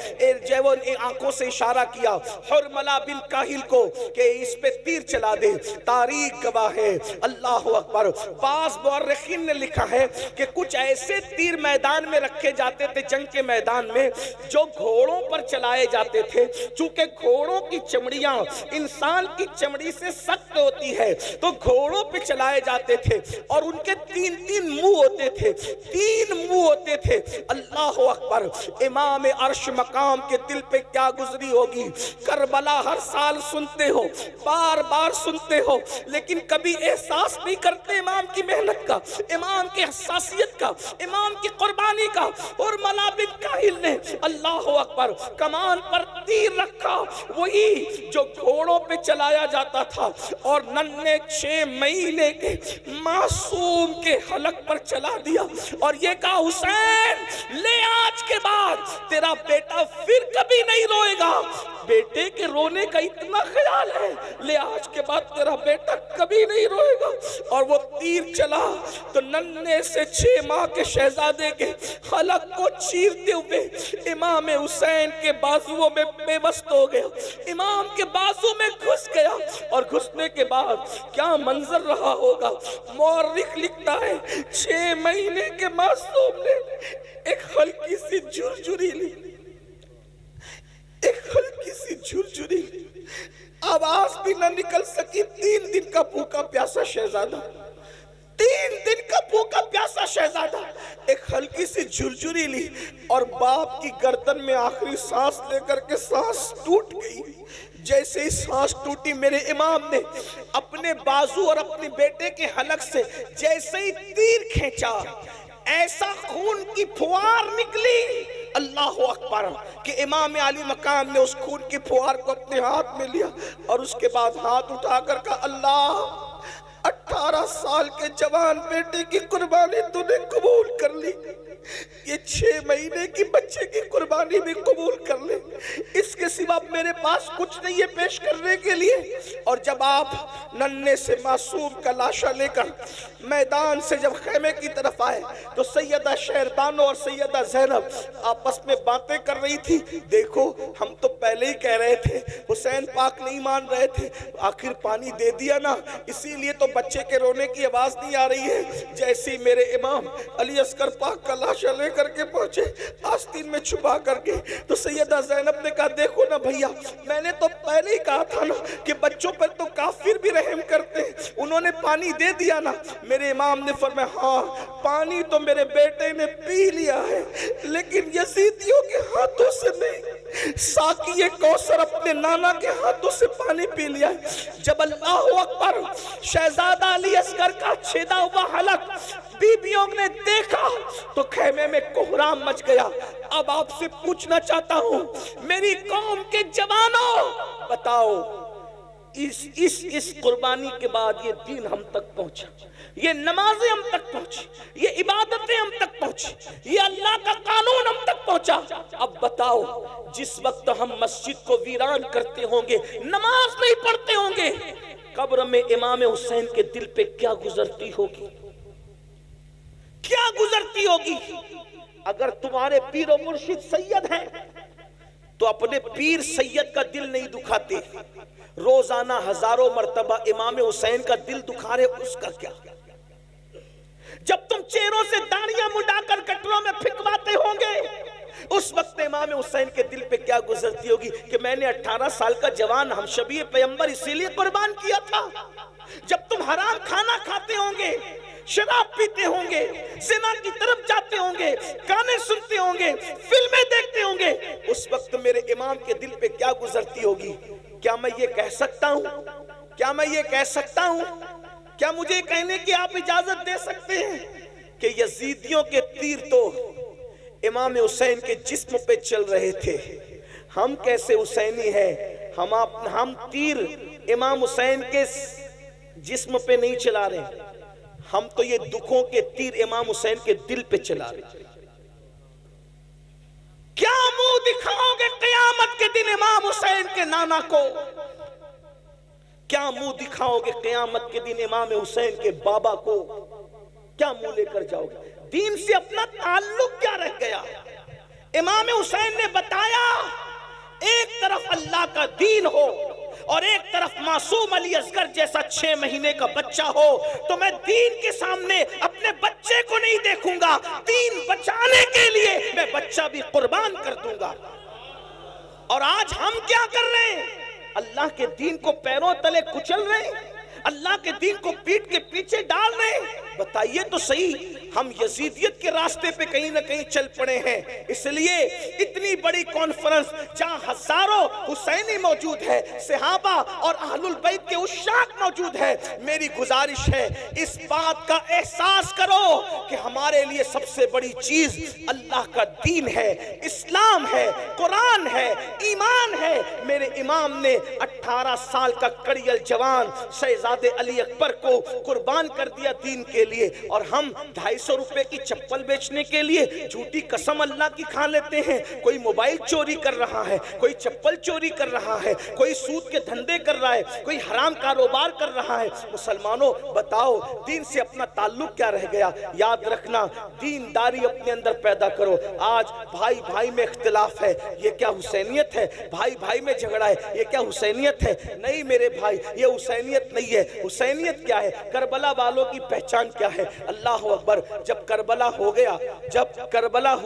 आंखों से इशारा किया हुरमला बिन काहिल को कि इस पे तीर चला दे, तारीख गवाह है। अल्लाह अकबर। बाज़ मुअर्रिखीन ने लिखा है कि कुछ ऐसे तीर मैदान में रखे जाते थे, जंग के मैदान में, जो घोड़ों पर चलाए जाते थे। चूंकि घोड़ों की चमड़ियां इंसान की चमड़ी से सख्त होती है तो घोड़ों पे चलाए जाते थे और उनके 3-3 मुंह होते थे, 3 मुंह होते थे। अल्लाह अकबर। इमाम अर्श मकाम के दिल पे क्या गुजरी होगी। करबला हर साल सुनते हो, बार बार सुनते हो, लेकिन कभी एहसास नहीं करते इमाम की मेहनत का, इमाम की हसासियत का, इमाम की कुर्बानी का। और मला बिन काहिल ने अल्लाह अकबर कमान पर तीर रखा, वही जो घोड़ों पे चलाया जाता था, और नन्हे 6 महीने के मासूम के हलक पर चला दिया और ये कहा हुसैन ले आज के बाद तेरा बेटा फिर कभी नहीं रोएगा। बेटे के रोने का इतना ख्याल है, ले आज के बाद तेरा बेटा कभी नहीं रोएगा। और वो तीर चला तो नन्हे से 6 माह के शहजादे के हलक को चीरते हुए इमाम हुसैन के बाजुओं में बेबस हो गया, इमाम के बाजू में घुस गया। और घुसने के बाद क्या मंजर रहा होगा। मौर्रिख लिखता है 6 महीने के मासूम ने एक हल्की सी झुरझुरी ली, एक हल्की सी झुरझुरी ली, आवाज भी ना निकल सकी। 3 दिन का भूखा प्यासा शहजादा, 3 दिन का भूखा प्यासा शहजादा एक हल्की सी झुरझुरी ली और बाप की गर्दन में आखिरी सांस लेकर के सांस टूट गई। जैसे ही सांस टूटी, मेरे इमाम ने अपने बाजू और अपने बेटे के हलक से जैसे ही तीर खींचा, ऐसा खून की फुहार निकली, अल्लाह अकबर, कि इमाम आली मकाम ने उस खून की फुहार को अपने हाथ में लिया और उसके बाद हाथ उठाकर कहा अल्लाह 18 साल के जवान बेटे की कुर्बानी तूने कबूल कर ली। ये 6 महीने की बच्चे की कुर्बानी भी कबूल कर ले, इसके सिवा मेरे पास कुछ नहीं है पेश करने के लिए। और जब आप नन्हे से मासूम का लाशा लेकर मैदान से जब खेमे की तरफ आए तो सैयदा शहरबानो और सैयदा ज़ैनब आपस में बातें कर रही थी। देखो हम तो पहले ही कह रहे थे, हुसैन पाक नहीं मान रहे थे, आखिर पानी दे दिया ना, इसीलिए तो बच्चे के रोने की आवाज नहीं आ रही है। जैसे ही मेरे इमाम अली अस्कर पाक का लाशा लेकर के पहुंचे आस्तीन में छुपा करके, तो सैयदा ज़ैनब ने कहा देखो ना भैया, मैंने तो पहले ही कहा था ना कि बच्चों पर तो काफिर भी रहम करते हैं, उन्होंने पानी दे दिया ना। मेरे इमाम ने फरमाया हाँ पानी तो मेरे बेटे ने पी लिया है, लेकिन यजीदियों के हाथों से नहीं, साकी कौसर अपने नाना के हाथों से पानी पी लिया है। जब अल्लाह अकबर शहजादा अली असगर का छेदा हुआ हलक बीबियों ने देखा तो खेमे में कोहराम मच गया। अब आपसे पूछना चाहता हूं मेरी कौम के जवानों, बताओ इस कुर्बानी के बाद ये दीन हम तक पहुंचा, ये नमाजें हम तक पहुंची, ये इबादतें हम तक पहुंची, ये अल्लाह का कानून हम तक पहुंचा। अब बताओ जिस वक्त हम मस्जिद को वीरान करते होंगे, नमाज नहीं पढ़ते होंगे, कब्र में इमाम हुसैन के दिल पे क्या गुजरती होगी, क्या गुजरती होगी। अगर तुम्हारे पीर और मुर्शिद सैयद हैं तो अपने पीर सैयद का दिल नहीं दुखाते, रोजाना हजारों मर्तबा इमाम हुसैन का दिल दुखा रहे, उसका क्या। जब तुम चेहरों से दाढ़ियां मुंडाकर कटरों में फिकवाते होंगे, उस वक्त इमाम हुसैन के दिल पे क्या गुजरती होगी कि मैंने 18 साल का जवान हमशबी पैगंबर इसीलिए कुर्बान किया था। जब तुम हराम खाना खाते होंगे, शराब पीते होंगे, जिना की तरफ जाते होंगे, गाने सुनते होंगे, फिल्में देखते होंगे, उस वक्त मेरे इमाम के दिल पे क्या गुजरती होगी। क्या मैं ये कह सकता हूं, क्या मैं ये कह सकता हूं, क्या मुझे कहने की आप इजाजत दे सकते हैं कि यजीदियों के तीर तो इमाम हुसैन के जिस्म पे चल रहे थे, हम कैसे हुसैनी हैं, हम तीर इमाम हुसैन के जिस्म पे नहीं चला रहे, हम तो ये दुखों के तीर इमाम हुसैन के दिल पे चला रहे। क्या मुंह दिखाओगे क़यामत के दिन इमाम हुसैन के नाना को, क्या मुंह दिखाओगे क़यामत के दिन इमाम हुसैन के बाबा को, क्या मुंह लेकर जाओगे। दीन से अपना ताल्लुक क्या रह गया। इमाम हुसैन ने बताया एक तरफ अल्लाह का दीन हो और एक तरफ मासूम अली असगर जैसा 6 महीने का बच्चा हो, तो मैं दीन के सामने अपने बच्चे को नहीं देखूंगा, दीन बचाने के लिए मैं बच्चा भी कुर्बान कर दूंगा। और आज हम क्या कर रहे हैं, अल्लाह के दीन को पैरों तले कुचल रहे हैं, अल्लाह के दीन को पीठ के पीछे डाल रहे हैं। बताइए तो सही, हम यजीदियत के रास्ते पे कहीं ना कहीं चल पड़े हैं। इसलिए इतनी बड़ी कॉन्फ्रेंस जहां हजारों हुसैनी मौजूद है, सहाबा और अहलुल बैत के उशाक मौजूद है, मेरी गुजारिश है इस बात का एहसास करो कि हमारे लिए सबसे बड़ी चीज अल्लाह का दीन है, इस्लाम है, कुरान है, ईमान है। मेरे इमाम ने 18 साल का कड़ियल जवान शहजादे अली अकबर को कुर्बान कर दिया दीन के लिए, और हम 250 रुपए की चप्पल बेचने के लिए झूठी कसम अल्लाह की खा लेते हैं। कोई मोबाइल चोरी कर रहा है, कोई चप्पल चोरी कर रहा है, कोई सूद के धंधे कर रहा है, कोई हराम कारोबार कर रहा है। मुसलमानों बताओ दीन से अपना ताल्लुक क्या रह गया। याद रखना, दीनदारी अपने अंदर पैदा करो। आज भाई भाई में इख्तिलाफ है, ये क्या हुसैनियत है। भाई भाई में झगड़ा है, ये क्या हुसैनियत है। नहीं मेरे भाई, ये हुसैनियत नहीं है। हुसैनियत क्या है, करबला वालों की पहचान क्या है। अल्लाह अकबर। जब करबला हो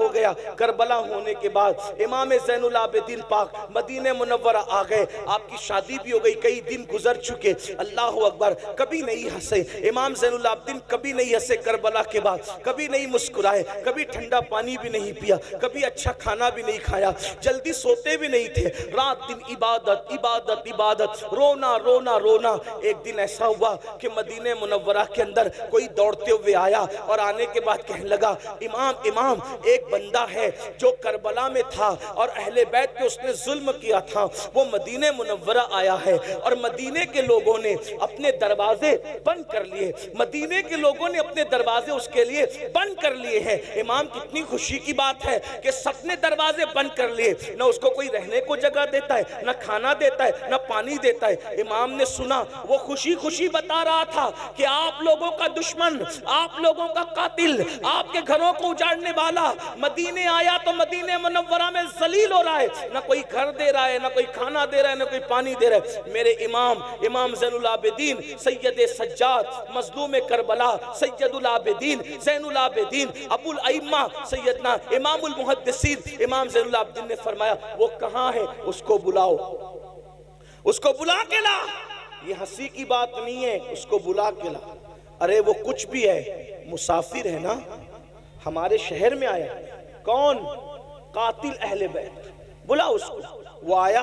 गया, करबला होने के बाद इमाम ज़ैनुल आबिदीन पाक मदीने मुनव्वरा आ गए, आपकी शादी भी हो गई, कई दिन गुजर चुके। अल्लाह अकबर। कभी नहीं हंसे इमाम ज़ैनुल आबिदीन, कभी नहीं हंसे करबला के बाद, कभी नहीं मुस्कुराए, कभी ठंडा पानी भी नहीं पिया, कभी अच्छा खाना भी नहीं खाया, जल्दी सोते भी नहीं नहीं थे, रात दिन इबादत इबादत इबादत, रोना रोना रोना। एक दिन ऐसा हुआ कि मदीने मुनव्वरा के अंदर कोई दौड़ते हुए आया और आने के बाद कहने लगा, इमाम इमाम, एक बंदा है जो करबला में था और अहले बैत पे उसने जुल्म किया था, वो मदीने मुनव्वरा आया है और मदीने के लोगों ने अपने दरवाजे बंद कर लिए, मदीने के लोगों ने अपने दरवाजे उसके लिए बंद कर लिए हैं। इमाम, कितनी खुशी की बात है कि सबने दरवाजे बंद कर लिए, ना उसको कोई रहने को जगह देता है, ना खाना देता है, ना पानी देता है। इमाम ने सुना, वो खुशी खुशी बता रहा था कि आप लोगों का दुश्मन, आप लोगों का कातिल, आपके घरों को उजाड़ने वाला मदीने आया तो मदीने मुनव्वरा में जलील हो रहा है, ना कोई घर दे रहा है, ना कोई खाना दे रहा है, ना कोई पानी दे रहा है। मेरे इमाम, इमाम ज़ैनुल आबिदीन सैयद सज्जाद मज़लूम करबला सैयदुल आबिदीन ज़ैनुल आबिदीन अबुल अइम्मा सैयदना इमामुल मुहद्दिसीन इमाम ज़ैनुल आबिदीन ने फरमाया, वो कहाँ है, उसको बुलाओ, उसको बुला के ला। ये हंसी की बात नहीं है, उसको बुला के ला। अरे वो कुछ भी है, मुसाफिर है ना, हमारे शहर में आया। कौन? कातिल अहले बैत, बुला उसको। वो आया,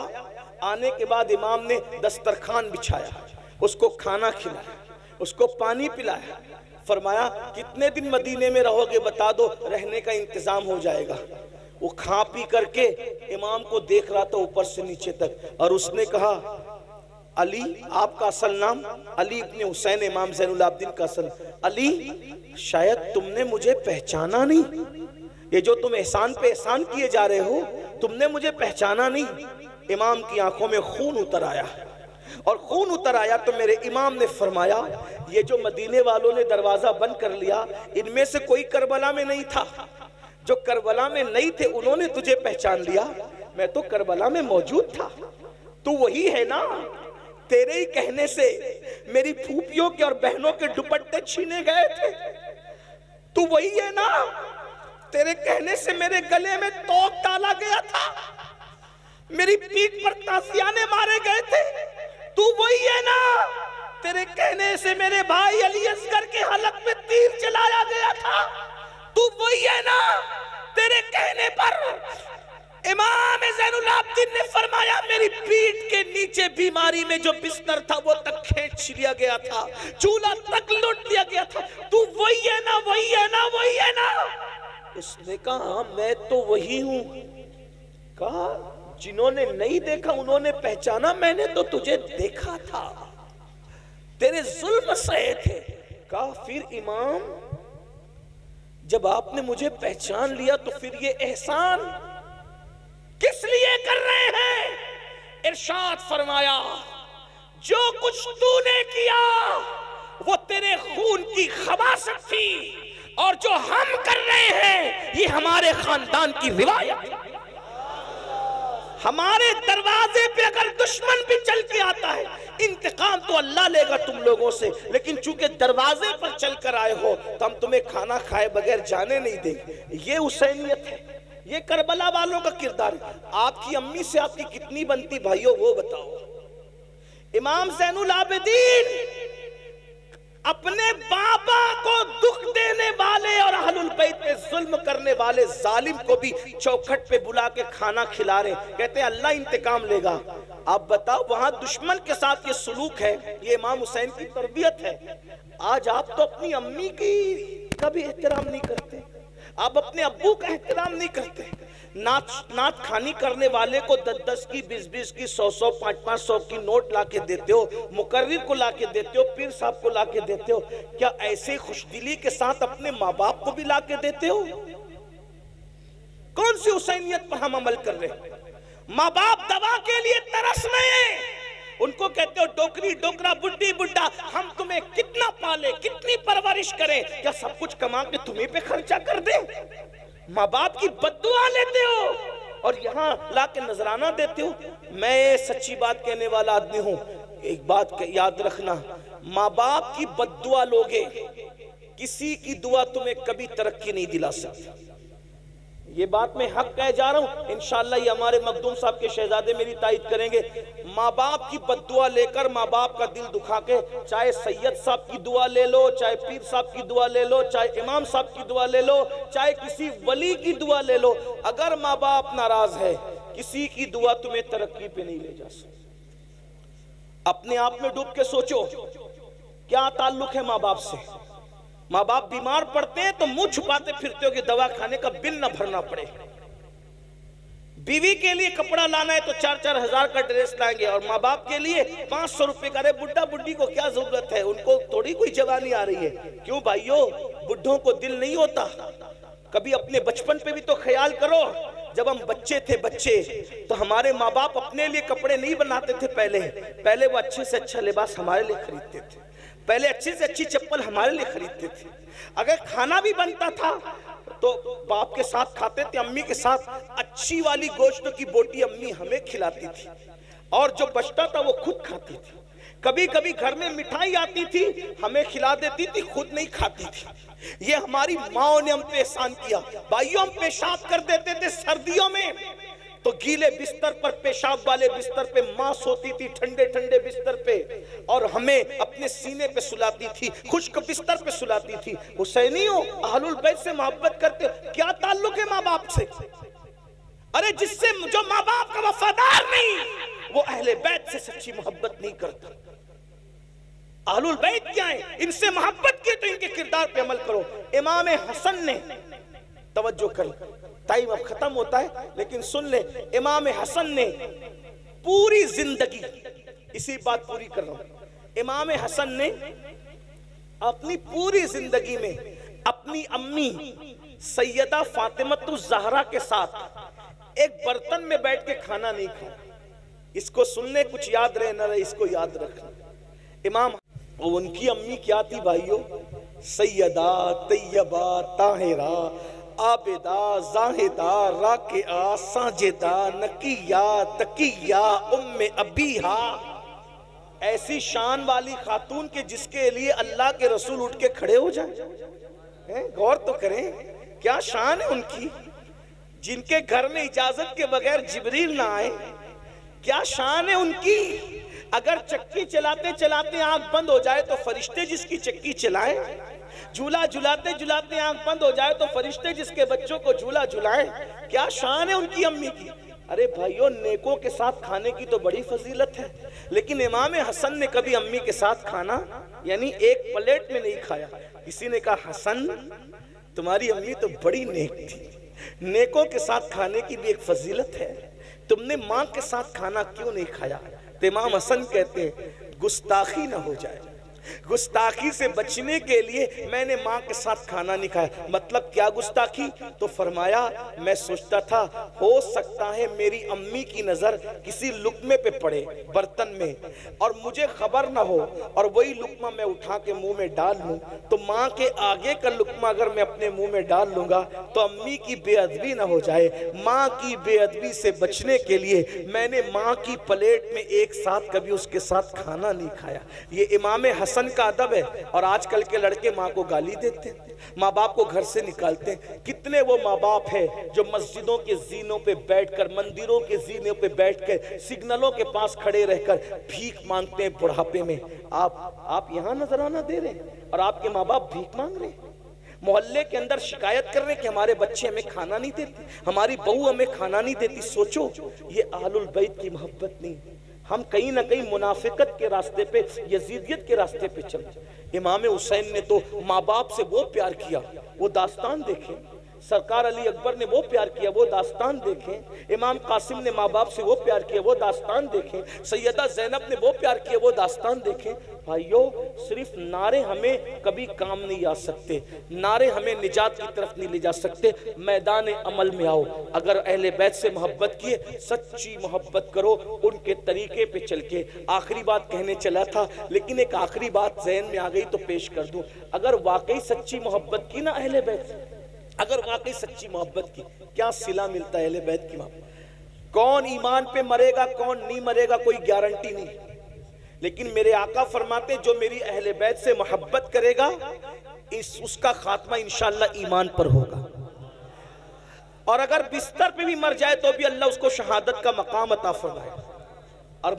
आने के बाद इमाम ने दस्तरखान बिछाया, उसको खाना खिलाया, उसको पानी पिलाया, फरमाया कितने दिन मदीने में रहोगे बता दो, रहने का इंतजाम हो जाएगा। वो खा पी करके इमाम को देख रहा था ऊपर से नीचे तक, और उसने कहा, अली, आपका असल नाम? अली इब्ने हुसैन, इमाम ज़ैनुल आबिदीन का असल। अली, शायद तुमने मुझे पहचाना नहीं, ये जो तुम एहसान पे एहसान किए जा रहे हो, तुमने मुझे पहचाना नहीं। इमाम की आंखों में खून उतर आया, और खून उतर आया तो मेरे इमाम ने फरमाया, ये जो मदीने वालों ने दरवाजा बंद कर लिया, इनमें से कोई करबला में नहीं था। जो करबला में नहीं थे उन्होंने तुझे पहचान लिया, मैं तो करबला में मौजूद था। तू वही है ना, तेरे ही कहने से मेरी फूफियों के और बहनों के दुपट्टे छीने गए थे। तू वही है ना, तेरे कहने से मेरे गले में तोप डाला गया था, मेरी पीठ पर ताशियाने मारे गए थे। तू वही है ना, तेरे कहने से मेरे भाई अली असगर के हलक में तीर चलाया गया था। तू वही है ना, तेरे कहने पर इमाम ज़ैनुल आबिदीन ने फरमाया, मेरी पीठ के नीचे बीमारी में जो बिस्तर था वो तक खींच लिया गया था, चूल्हा तक लूट लिया गया था। तू वही है ना, वही है ना, वही है ना। उसने कहा, मैं तो वही हूं। कहा, जिन्होंने नहीं देखा उन्होंने पहचाना, मैंने तो तुझे देखा था, तेरे जुल्म सहे थे। कहा, फिर इमाम, जब आपने मुझे पहचान लिया तो फिर ये एहसान किस लिए कर रहे हैं? इरशाद फरमाया, जो कुछ तूने किया वो तेरे खून की खबासत थी, और जो हम कर रहे हैं ये हमारे खानदान की रिवायत। हमारे दरवाजे पे अगर दुश्मन भी चल के आता है, इंतकाम तो अल्लाह लेगा तुम लोगों से, लेकिन चूंकि दरवाजे पर चल कर आए हो तो हम तुम्हें खाना खाए बगैर जाने नहीं देंगे। ये हुसैनियत है, ये करबला वालों का किरदार है। आपकी अम्मी से आपकी कितनी बनती भाइयों, वो बताओ। इमाम ज़ैनुल आबिदीन अपने बाबा को दुख देने वाले और अहलुल बैत पे जुल्म करने वाले जालिम को भी चौखट पे बुला के खाना खिला रहे, कहते हैं अल्लाह इंतकाम लेगा। आप बताओ, वहां दुश्मन के साथ ये सुलूक है, ये इमाम हुसैन की तरबियत है। आज आप तो अपनी अम्मी की कभी एहतराम नहीं करते, आप अपने अब्बू का एहतराम नहीं करते। नात खानी करने वाले को 10-10 की, 20-20 की, 100-100, 500-500 की नोट लाके देते हो, मुकर्रिर को लाके देते हो, पीर साहब को लाके देते हो। क्या ऐसे खुशदिली के साथ अपने माँ बाप को भी लाके देते हो? कौन सी हुसैनियत पर हम अमल कर रहे हैं? माँ बाप दवा के लिए तरस रहे हैं, उनको कहते हो डोकरी डोकरा, बुड्ढी बुड्ढा, हम तुम्हें कितना पाले, कितनी परवरिश करें, क्या सब कुछ कमा के तुम्हें पे खर्चा कर दें? माँ बाप की बद्दुआ लेते हो और यहाँ लाके नजराना देते हो। मैं सच्ची बात कहने वाला आदमी हूँ, एक बात याद रखना, माँ बाप की बद्दुआ लोगे, किसी की दुआ तुम्हें कभी तरक्की नहीं दिला सकती। ये बात मैं हक कह जा रहा हूं, इंशाअल्लाह ये हमारे मखदूम साहब के शहजादे मेरी तायद करेंगे। माँ बाप की बद्दुआ लेकर माँ बाप का दिल दुखा के, चाहे सैयद साहब की दुआ ले लो, चाहे पीर साहब की दुआ ले लो, चाहे इमाम साहब की दुआ ले लो, चाहे किसी वली की दुआ ले लो, अगर माँ बाप नाराज है किसी की दुआ तुम्हें तरक्की पे नहीं ले जा सकती। अपने आप में डूब के सोचो, क्या ताल्लुक है माँ बाप से। माँ बाप बीमार पड़ते हैं तो मुंह छुपाते फिरते हो कि दवा खाने का बिल ना भरना पड़े। बीवी के लिए कपड़ा लाना है तो 4-4 हजार का ड्रेस लाएंगे, और माँ बाप के लिए 500 रुपए का। अरे बुढ़ा बुढ़ी को क्या जरूरत है, उनको थोड़ी कोई जवानी आ रही है। क्यों भाइयों, बुढ़ों को दिल नहीं होता? कभी अपने बचपन पे भी तो ख्याल करो। जब हम बच्चे थे तो हमारे माँ बाप अपने लिए कपड़े नहीं बनाते थे। पहले वो अच्छे से अच्छा लिबास हमारे लिए खरीदते थे, पहले अच्छी से अच्छी चप्पल हमारे लिए खरीदते थे। अगर खाना भी बनता था तो बाप के साथ खाते थे, अम्मी के साथ। अच्छी वाली गोश्त की बोटी अम्मी हमें खिलाती थी, और जो बचता था वो खुद खाती थी। कभी कभी घर में मिठाई आती थी, हमें खिला देती थी, खुद नहीं खाती थी। ये हमारी माओ ने हम पे एहसान किया। भाइयों, हम पेशाब कर देते थे सर्दियों में, तो गीले बिस्तर पर, पेशाब वाले बिस्तर पे मां सोती थी, ठंडे ठंडे बिस्तर पे, और हमें अपने सीने पे सुलाती थी, खुश्क बिस्तर पे सुलाती थी। हुसैनियों, अहलुल बैत से मोहब्बत करते हो, क्या ताल्लुक है माँ बाप से? अरे जिससे जो माँ बाप का वफादार नहीं, वो अहले बैत से सच्ची मोहब्बत नहीं करता। अहलुल बैत क्या है? इनसे मोहब्बत की तो इनके किरदार पे अमल करो। इमाम हसन ने, तवज्जो कर, टाइम अब खत्म होता है लेकिन सुन ले, इमाम हसन ने पूरी जिंदगी, इसी बात पूरी कर रहा हूं, इमाम हसन ने अपनी पूरी जिंदगी में अपनी अम्मी सैयदा फातिमतुज ज़हरा के साथ एक बर्तन में बैठ के खाना नहीं खाया। इसको सुनने कुछ याद रहे न रहे, इसको याद रखना। इमाम, उनकी अम्मी क्या थी भाइयों? सैयदा तैयबा ताहिरा आबिदा जाहिदा राकिआ साजिदा नकिया तकिया उम्मे अबीहा। ऐसी शान वाली खातून के जिसके लिए अल्लाह के रसूल उठ के खड़े हो जाए। गौर तो करें, क्या शान है उनकी। जिनके घर में इजाजत के बगैर जिब्रील ना आए, क्या शान है उनकी। अगर चक्की चलाते चलाते आंख बंद हो जाए तो फरिश्ते जिसकी चक्की चलाएं, झूला झुलाते झुलाते आंख बंद हो जाए तो फरिश्ते जिसके बच्चों को झूला झुलाएं। क्या शान है उनकी अम्मी की। अरे भाइयों, नेकों के साथ खाने की तो बड़ी फजीलत है, लेकिन इमाम हसन ने कभी अम्मी के साथ खाना यानी एक प्लेट में नहीं खाया। किसी ने कहा, हसन तुम्हारी अम्मी तो बड़ी नेक थी, नेकों के साथ खाने की भी एक फजीलत है, तुमने माँ के साथ खाना क्यों नहीं खाया? तो इमाम हसन कहते हैं, गुस्ताखी ना हो जाए, गुस्ताखी से बचने के लिए मैंने माँ के साथ खाना नहीं खाया। मतलब क्या गुस्ताखी? तो फरमाया, मैं सोचता था हो सकता है मेरी अम्मी की नजर किसी लुकमे पे पड़े बर्तन में और मुझे खबर ना हो, और वही लुकमा मैं उठा के मुंह में डाल लूं, तो माँ के आगे का लुकमा अगर मैं अपने मुंह में डाल लूंगा तो अम्मी की बेअदबी ना हो जाए। माँ की बेअदबी से बचने के लिए मैंने माँ की प्लेट में एक साथ कभी उसके साथ खाना नहीं खाया। ये इमाम हसन का अदब है। और आजकल के लड़के माँ को गाली देते हैं, माँ बाप को घर से निकालते हैं। कितने वो माँ बाप है जो मस्जिदों के जीनों पे बैठकर, मंदिरों के जीनों पे बैठकर, सिग्नलों के पास खड़े रहकर भीख मांगते हैं बुढ़ापे में। आप यहाँ नजराना दे रहे हैं और आपके माँ बाप भीख मांग रहे हैं। मोहल्ले के अंदर शिकायत कर रहे हैं कि हमारे बच्चे हमें खाना नहीं देते, हमारी बहू हमें खाना नहीं देती। सोचो, ये अहलुल बैत की मोहब्बत नहीं, हम कहीं ना कहीं मुनाफिकत के रास्ते पे, यजीदियत के रास्ते पे चले। इमाम हुसैन ने तो माँ बाप से वो प्यार किया, वो दास्तान देखें। सरकार अली अकबर ने वो प्यार किया, वो दास्तान देखें। इमाम कासिम ने माँ बाप से वो प्यार किया, वो दास्तान देखें। सैयदा ज़ैनब ने वो प्यार किया, वो दास्तान देखें। भाइयों, सिर्फ नारे हमें कभी काम नहीं आ सकते, नारे हमें निजात की तरफ नहीं ले जा सकते। मैदान अमल में आओ। अगर अहले बैत से मोहब्बत किए, सच्ची मोहब्बत करो उनके तरीके पे चल के। आखिरी बात कहने चला था, लेकिन एक आखिरी बात जहन में आ गई तो पेश कर दूं। अगर वाकई सच्ची मोहब्बत की ना अहले बैत से, अगर वाकई सच्ची मोहब्बत की, क्या सिला मिलता है अहले बैत की मोहब्बत। कौन ईमान पे मरेगा, कौन नहीं मरेगा, कोई गारंटी नहीं, लेकिन मेरे आका फरमाते जो मेरी अहले बैत से मोहब्बत करेगा उसका खात्मा इंशाअल्लाह ईमान पर होगा। और अगर बिस्तर पे भी मर जाए तो भी अल्लाह उसको शहादत का मकाम अता फरमाएगा। और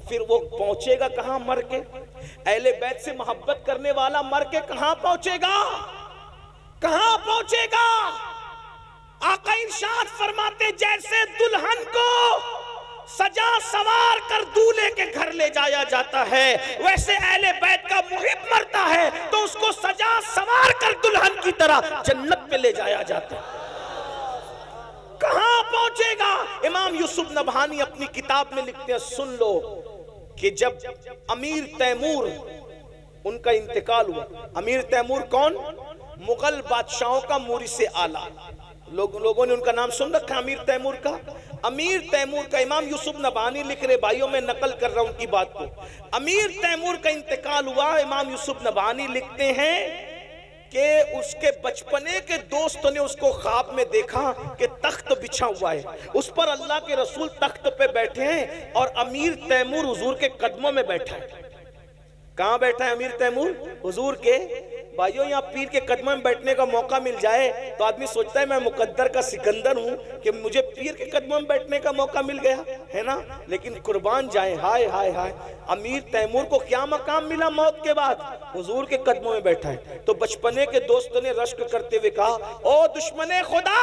फिर वो पहुंचेगा कहां? मर के। अहले बैत से मोहब्बत करने वाला मर के कहां पहुंचेगा? कहां पहुंचेगा? आका इरशाद फरमाते जैसे दुल्हन को सजा सवार कर दूल्हे के घर ले जाया जाता है, वैसे अहले बैत का मुहिब मरता है तो उसको सजा सवार कर दुल्हन की तरह जन्नत पे ले जाया जाता है। कहां पहुंचेगा? इमाम यूसुफ नबहानी अपनी किताब में लिखते हैं, सुन लो कि जब अमीर तैमूर उनका इंतकाल हुआ। अमीर तैमूर कौन? मुगल बादशाहों का मुरीसे आला। लोगों ने उनका नाम सुन रखा अमीर तैमूर का। अमीर तैमूर का इमाम यूसुफ नबानी लिख रहे, भाइयों में नकल कर रहा हूं उनकी बात को। अमीर तैमूर का इंतकाल हुआ। इमाम यूसुफ नबानी लिखते हैं कि उसके बचपने के दोस्तों ने उसको ख्वाब में देखा कि तख्त बिछा हुआ है, उस पर अल्लाह के रसूल तख्त पे बैठे हैं और अमीर तैमूर हुजूर के कदमों में बैठा है। कहां बैठा है अमीर तैमूर? हुजूर के। भाइयों, यहाँ पीर के कदमों में बैठने का मौका मिल जाए तो आदमी सोचता है मैं मुकद्दर का सिकंदर हूं कि मुझे पीर के कदमों में बैठने का मौका मिल गया है ना। लेकिन कुर्बान जाए, हाय हाय हाय, अमीर तैमूर को क्या मकाम मिला मौत के बाद? हुजूर के कदमों में बैठा है। तो बचपने के दोस्तों ने रश्क करते हुए कहा, ओ दुश्मने खुदा,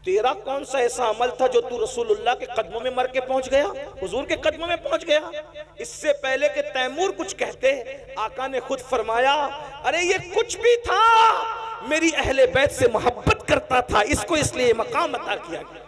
तेरा कौन सा ऐसा अमल था जो तू रसूलुल्लाह के कदमों में मर के पहुंच गया, हुजूर के कदमों में पहुंच गया? इससे पहले कि तैमूर कुछ कहते, आका ने खुद फरमाया, अरे ये कुछ भी था, मेरी अहले बैत से मोहब्बत करता था, इसको इसलिए मकाम अता किया गया।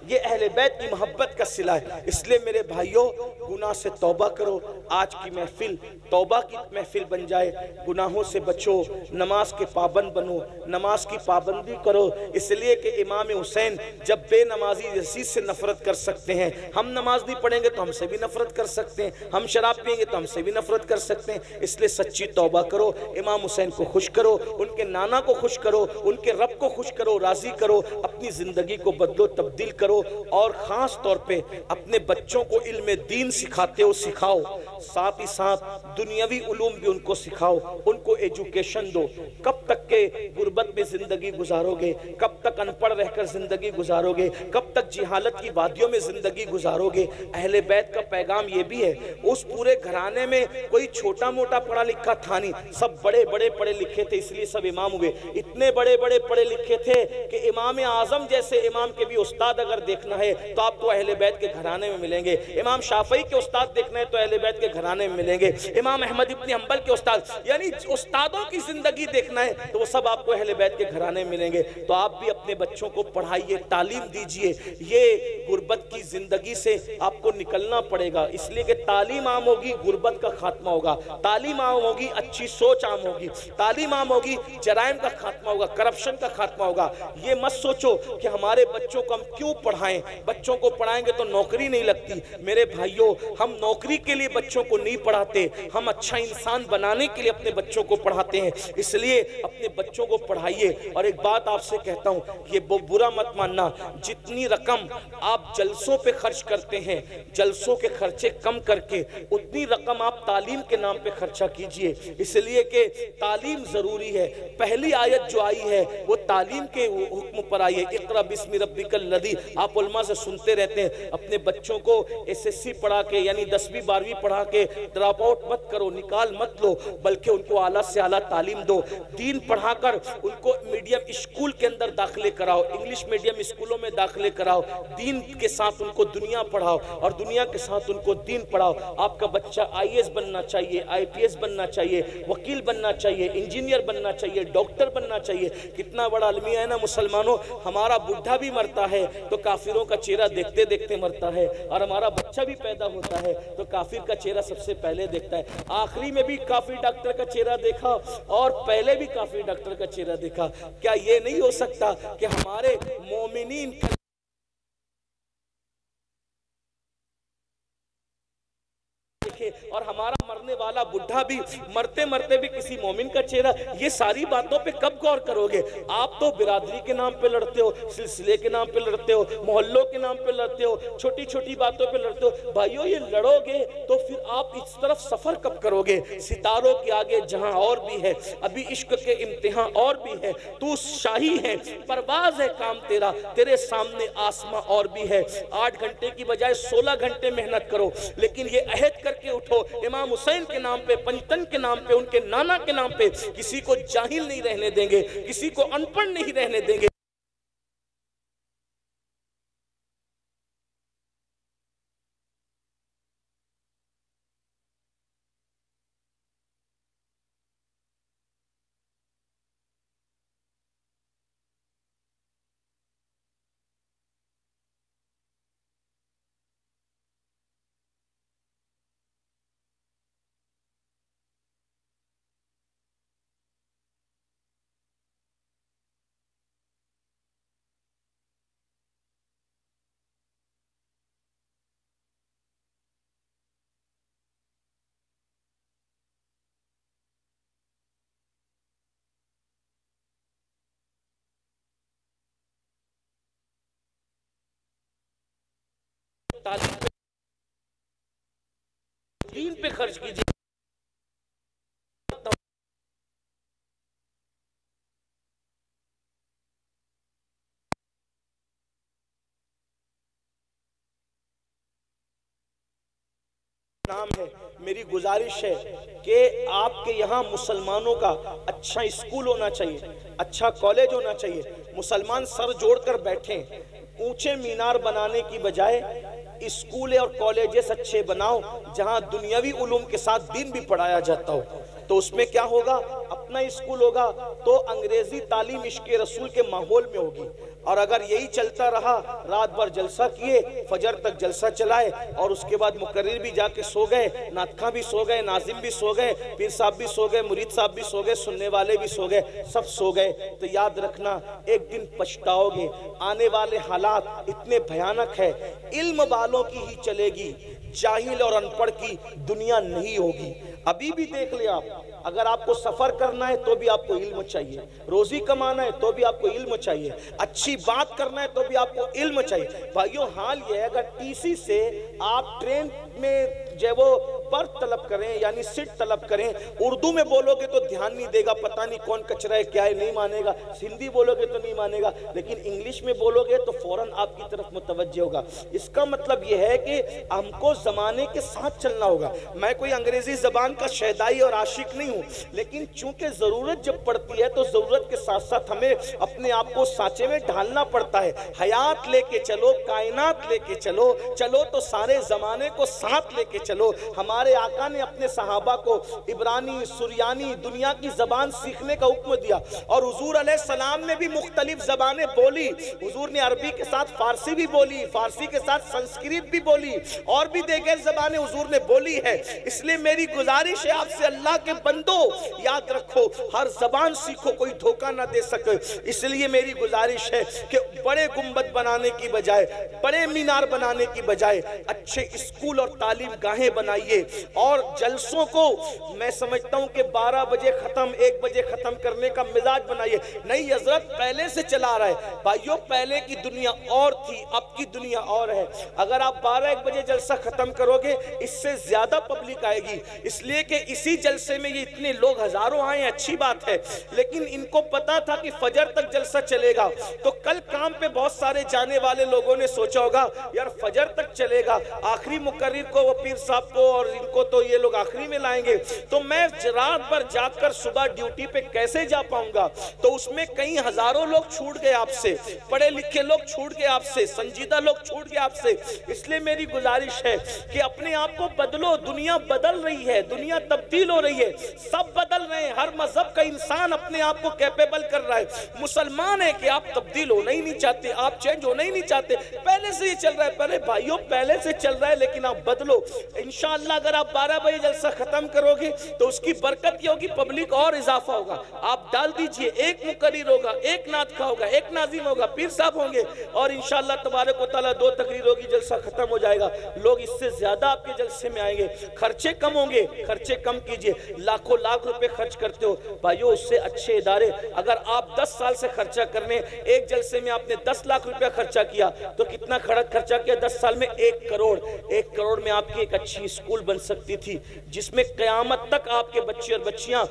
ये अहले बैत की मोहब्बत का सिला है। इसलिए मेरे भाइयों, गुनाह से तौबा करो। आज की महफिल तौबा की महफिल बन जाए। गुनाहों से बचो, नमाज के पाबंद बनो, नमाज की पाबंदी करो। इसलिए कि इमाम हुसैन जब बेनमाजी यजीद से नफरत कर सकते हैं, हम नमाज नहीं पढ़ेंगे तो हमसे भी नफरत कर सकते हैं, हम शराब पियेंगे तो हमसे भी नफरत कर सकते हैं। इसलिए सच्ची तौबा करो, इमाम हुसैन को खुश करो, उनके नाना को खुश करो, उनके रब को खुश करो, राजी करो, अपनी जिंदगी को बदलो, तब्दील करो। और खास तौर पे अपने बच्चों को इल्म दीन सिखाते हो, सिखाओ, साथ ही साथ दुनियावी उलूम भी उनको सिखाओ, उनको एजुकेशन दो। कब तक के गुर्बत में जिंदगी गुजारोगे? कब तक अनपढ़ रहकर जिंदगी गुजारोगे? कब तक जिहालत की वादियों में जिंदगी गुजारोगे? अहले बैत का पैगाम ये भी है, उस पूरे घराने में कोई छोटा मोटा पढ़ा लिखा था नहीं, सब बड़े बड़े पढ़े लिखे थे, इसलिए सब इमाम हुए। इतने बड़े बड़े पढ़े लिखे थे कि इमाम आजम जैसे इमाम के भी उस्ताद अगर देखना है तो आपको अहले बैत के घराने में मिलेंगे। इमाम शाफई के उस्ताद देखना है तो अहले बैत के घराने में मिलेंगे। इमाम अहमद इब्न हंबल के उस्ताद, यानी उस्तादों की जिंदगी देखना है तो वो सब आपको अहले बैत के घराने में मिलेंगे। तो आप भी अपने बच्चों को पढ़ाइए, तालीम दीजिए। ये गुर्बत की जिंदगी से आपको निकलना पड़ेगा, इसलिए कि तालीम आम होगी, गुर्बत का खात्मा होगा। तालीम आम होगी, अच्छी सोच आम होगी। तालीम आम होगी, जराइम का खात्मा होगा, करप्शन का खात्मा होगा। ये मत सोचो कि हमारे बच्चों को हम क्यों पढ़ाएं, बच्चों को पढ़ाएंगे तो नौकरी नहीं लगती। मेरे भाइयों, हम नौकरी के लिए बच्चों को नहीं पढ़ाते, हम अच्छा इंसान बनाने के लिए अपने बच्चों को पढ़ाते हैं। इसलिए अपने बच्चों को पढ़ाइए। और एक बात आपसे कहता हूं, ये बुरा मत मानना, जितनी रकम आप जलसों पे खर्च करते हैं, जलसों के खर्चे कम करके उतनी रकम आप तालीम के नाम पे खर्चा कीजिए। इसलिए कि तालीम जरूरी है। पहली आयत जो आई है वो तालीम के हुक्म पर आई है, इक़रा बिस्मि रब्बिकल लज़ी। आप उलमा से सुनते रहते हैं, अपने बच्चों को एसएससी पढ़ा के यानी 10वीं 12वीं पढ़ा के ड्रॉप आउट मत करो, निकाल मत लो, बल्कि उनको आला से आला तालीम दो। दीन पढ़ाकर उनको मीडियम स्कूल के अंदर दाखिले कराओ, इंग्लिश मीडियम स्कूलों में दाखिले कराओ। दीन के साथ उनको दुनिया पढ़ाओ और दुनिया के साथ उनको दीन पढ़ाओ। आपका बच्चा आईएएस बनना चाहिए, आईपीएस बनना चाहिए, वकील बनना चाहिए, इंजीनियर बनना चाहिए, डॉक्टर बनना चाहिए। कितना बड़ा अलमिया है ना मुसलमानों, हमारा बुढ़ा भी मरता है तो काफिरों का चेहरा देखते देखते मरता है, और हमारा बच्चा भी पैदा होता है तो काफिर का चेहरा सबसे पहले देखता है। आखिरी में भी काफिर डॉक्टर का चेहरा देखा और पहले भी काफिर डॉक्टर का चेहरा देखा। क्या ये नहीं हो सकता कि हमारे मोमिनीन और हमारा मरने वाला बुढ़ा भी मरते मरते भी किसी मोमिन का चेहरा? ये सारी बातों पे कब गौर करोगे? आप तो बिरादरी के नाम पे लड़ते हो, सिलसिले के नाम पे लड़ते हो, मोहल्लों के नाम पे लड़ते हो, छोटी छोटी बातों पे लड़ते हो। भाइयों, ये लड़ोगे तो फिर आप इस तरफ सफर कब करोगे? सितारों के आगे जहां और भी है, अभी इश्क के इम्तिहान और भी है, तू शाही है, परवाज है काम तेरा, तेरे सामने आसमां और भी है। 8 घंटे की बजाय 16 घंटे मेहनत करो, लेकिन ये अहद करके उठो, इमाम हुसैन के नाम पे, पंजतन के नाम पे, उनके नाना के नाम पे किसी को जाहिल नहीं रहने देंगे, किसी को अनपढ़ नहीं रहने देंगे। तालीम पे, दीन पे खर्च कीजिए। नाम है, मेरी गुजारिश है कि आपके यहाँ मुसलमानों का अच्छा स्कूल होना चाहिए, अच्छा कॉलेज होना चाहिए। मुसलमान सर जोड़कर बैठें। ऊंचे मीनार बनाने की बजाय स्कूल और कॉलेजेस अच्छे बनाओ जहां दुनियावी उलूम के साथ दीन भी पढ़ाया जाता हो। तो उसमें क्या होगा, अपना स्कूल होगा तो अंग्रेजी तालीम इश्क़ रसूल के माहौल में होगी। और अगर यही चलता रहा, रात भर जलसा किए, फजर तक जलसा चलाए और उसके बाद मुकर्रिर भी जाके सो गए, नातखा भी सो गए, नाजिम भी सो गए, पीर साहब भी सो गए, मुरीद साहब भी सो गए, सुनने वाले भी सो गए, सब सो गए, तो याद रखना एक दिन पछताओगे। आने वाले हालात इतने भयानक है, इल्म वालों की ही चलेगी, जाहिल और अनपढ़ की दुनिया नहीं होगी। अभी भी देख ले आप, अगर आपको सफर करना है तो भी आपको इल्म चाहिए, रोजी कमाना है तो भी आपको इल्म चाहिए, अच्छी बात करना है तो भी आपको इल्म चाहिए। भाइयों, हाल ये है, अगर टीसी से आप ट्रेन में जो वो बर्थ तलब करें यानी सीट तलब करें, उर्दू में बोलोगे तो ध्यान नहीं देगा, पता नहीं कौन कचरा है क्या है, नहीं मानेगा। हिंदी बोलोगे तो नहीं मानेगा, लेकिन इंग्लिश में बोलोगे तो फौरन आपकी तरफ मुतवज्जे होगा। इसका मतलब यह है कि हमको जमाने के साथ चलना होगा। मैं कोई अंग्रेजी जबान का शहदाई और आशिक नहीं हूँ, लेकिन चूंकि जरूरत जब पड़ती है तो जरूरत के साथ साथ हमें अपने आप को सांचे में ढालना पड़ता है। हयात लेके चलो, कायनात लेके चलो, चलो तो सारे जमाने को साथ लेके चलो। हमारे आका ने अपने सहाबा को इब्रानी, सुरियानी, दुनिया की जबान सीखने का हुक्म दिया और हुजूर अलैहिस्सलाम ने भी मुख्तलिफ जबानें बोली। हुजूर ने अरबी के साथ फारसी भी बोली, फारसी के साथ संस्कृत भी बोली और भी दीगर जबानें हुजूर ने बोली है। इसलिए मेरी गुजारिश है आपसे, अल्लाह के बंदो याद रखो, हर जबान सीखो, कोई धोखा ना दे सके। इसलिए मेरी गुजारिश है कि बड़े गुंबद बनाने की बजाय, बड़े मीनार बनाने की बजाय अच्छे स्कूल और तालीम गाहें बनाइए। और जलसों को मैं समझता हूं कि 12 बजे खत्म, 1 बजे खत्म करने का मिजाज बनाइए। नहीं, हजरत पहले से चला रहा है। भाइयों, पहले की दुनिया और थी, अब की दुनिया और है। अगर आप 12-1 बजे जलसा खत्म करोगे, इससे ज्यादा पब्लिक आएगी। इसलिए कि इसी जलसे में ये इतने लोग हजारों आए, अच्छी बात है, लेकिन इनको पता था कि फजर तक जलसा चलेगा। तो कल काम पे बहुत सारे जाने वाले लोगों ने सोचा होगा, यार फजर तक चलेगा, आखिरी मुकर्रिर को, वो पीर साहब को और इनको तो ये लोग आखिरी में लाएंगे, तो मैं रात भर जाकर सुबह ड्यूटी पे कैसे जा पाऊंगा। तो उसमें कई हजारों लोग छूट गए आपसे, पढ़े लिखे लोग छूट गए आपसे, संजीदा लोग छूट गए आपसे। इसलिए मेरी गुजारिश है कि अपने आप को बदलो। दुनिया बदल रही है, दुनिया तब्दील हो रही है, सब बदल रहे हैं। हर मजहब का इंसान अपने आप को कैपेबल कर रहा है। मुसलमान है कि आप तब्दील होना ही नहीं चाहते, आप चेंज होना ही नहीं चाहते, पहले से ही चल रहा है। पहले भाइयों, पहले से चल रहा है, लेकिन आप बदलो। इंशाअल्लाह अगर आप 12 बजे जलसा खत्म करोगे तो उसकी बरकत ये होगी, पब्लिक और इजाफा होगा। आप डाल दीजिए, एक मुकर्रिर होगा, एक नातखा होगा, एक नाजिम होगा, पीर साहब होंगे और इंशाअल्लाह तबारक व तआला 2 तकरीर होगी, जलसा खत्म हो जाएगा। लोग इससे ज्यादा आपके जलसे में आएंगे, खर्चे कम होंगे। खर्चे कम कीजिए, लाखों लाख रुपए खर्च करते हो भाइयों, उससे अच्छे इदारे। अगर आप 10 साल से खर्चा करने, एक जलसे में आपने 10 लाख रुपया खर्चा किया तो कितना खर्चा किया 10 साल में? 1 करोड़। 1 करोड़ में आपकी एक अच्छी स्कूल बन सकती थी, जिसमें कयामत तक आपके बच्चे और बच्चियां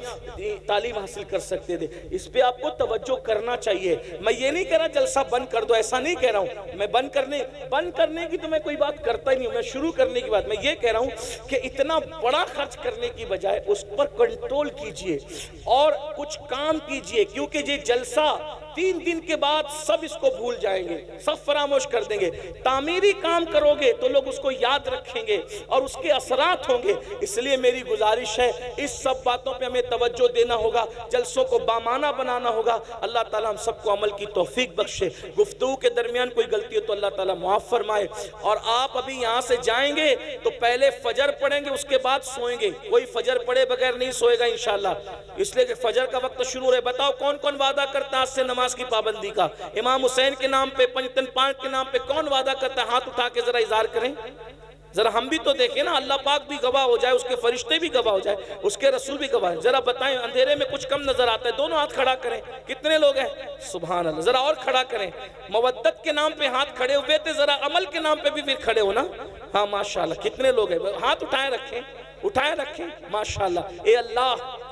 तालीम हासिल कर सकते थे। इस पे आपको तवज्जो करना चाहिए। मैं ये नहीं कह रहा जलसा बंद कर दो, ऐसा नहीं कह रहा हूं मैं। बंद करने की तो मैं कोई बात करता ही नहीं हूं, मैं शुरू करने की बात मैं ये कह रहा हूं कि इतना बड़ा खर्च करने की बजाय उस पर कंट्रोल कीजिए और कुछ काम कीजिए, क्योंकि ये जलसा 3 दिन के बाद सब इसको भूल जाएंगे, सब फरामोश कर देंगे। तामीरी काम करोगे तो लोग उसको याद रखेंगे और उसके असरात होंगे। इसलिए मेरी गुजारिश है, इस सब बातों पे हमें तवज्जो देना होगा, जलसों को बामाना बनाना होगा। अल्लाह ताला हम सबको अमल की तौफीक बख्शे। गुफ्तगू के दरमियान कोई गलती हो तो अल्लाह ताला माफ फरमाए। और आप अभी यहाँ से जाएंगे तो पहले फजर पढ़ेंगे, उसके बाद सोएंगे। कोई फजर पढ़े बगैर नहीं सोएगा इंशाअल्लाह, इसलिए कि फजर का वक्त शुरू है। बताओ कौन कौन वादा करता है आज से नमाज की पाबंदी का? इमाम हुसैन के नाम पे, पंजतन पाक के नाम पे कौन वादा करता है? हाथ उठा के जरा इज़हार करें। जरा हम भी तो देखें ना, अल्लाह पाक भी गवाह हो जाए, उसके फरिश्ते भी गवाह हो जाए, उसके रसूल भी गवाह। जरा बताएं, अंधेरे में कुछ कम नजर आता है, दोनों हाथ खड़ा करें, कितने लोग हैं? सुभान अल्लाह। जरा और खड़ा करें, मवद्दत के नाम पे हाथ खड़े हुए थे, जरा अमल के नाम पे भी फिर खड़े हो ना। हाँ माशाल्लाह, कितने लोग हैं? हाथ उठाए रखें, उठाए रखें, माशाल्लाह। ए अल्लाह,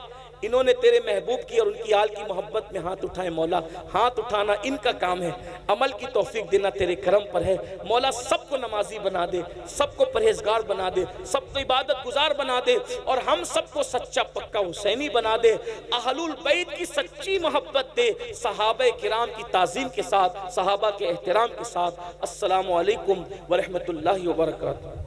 इन्होंने तेरे महबूब की और उनकी आल की मोहब्बत में हाथ उठाए मौला। हाथ उठाना इनका काम है, अमल की तौफीक देना तेरे करम पर है मौला। सबको नमाजी बना दे, सबको परहेजगार बना दे, सबको इबादत गुजार बना दे, और हम सबको सच्चा पक्का हुसैनी बना दे। अहलुल बैत की सच्ची मोहब्बत दे, सहाबा किराम की ताज़ीम के साथ, सहाबा के एहतराम के साथ। अस्सलामु अलैकुम व रहमतुल्लाहि व बरकातहू।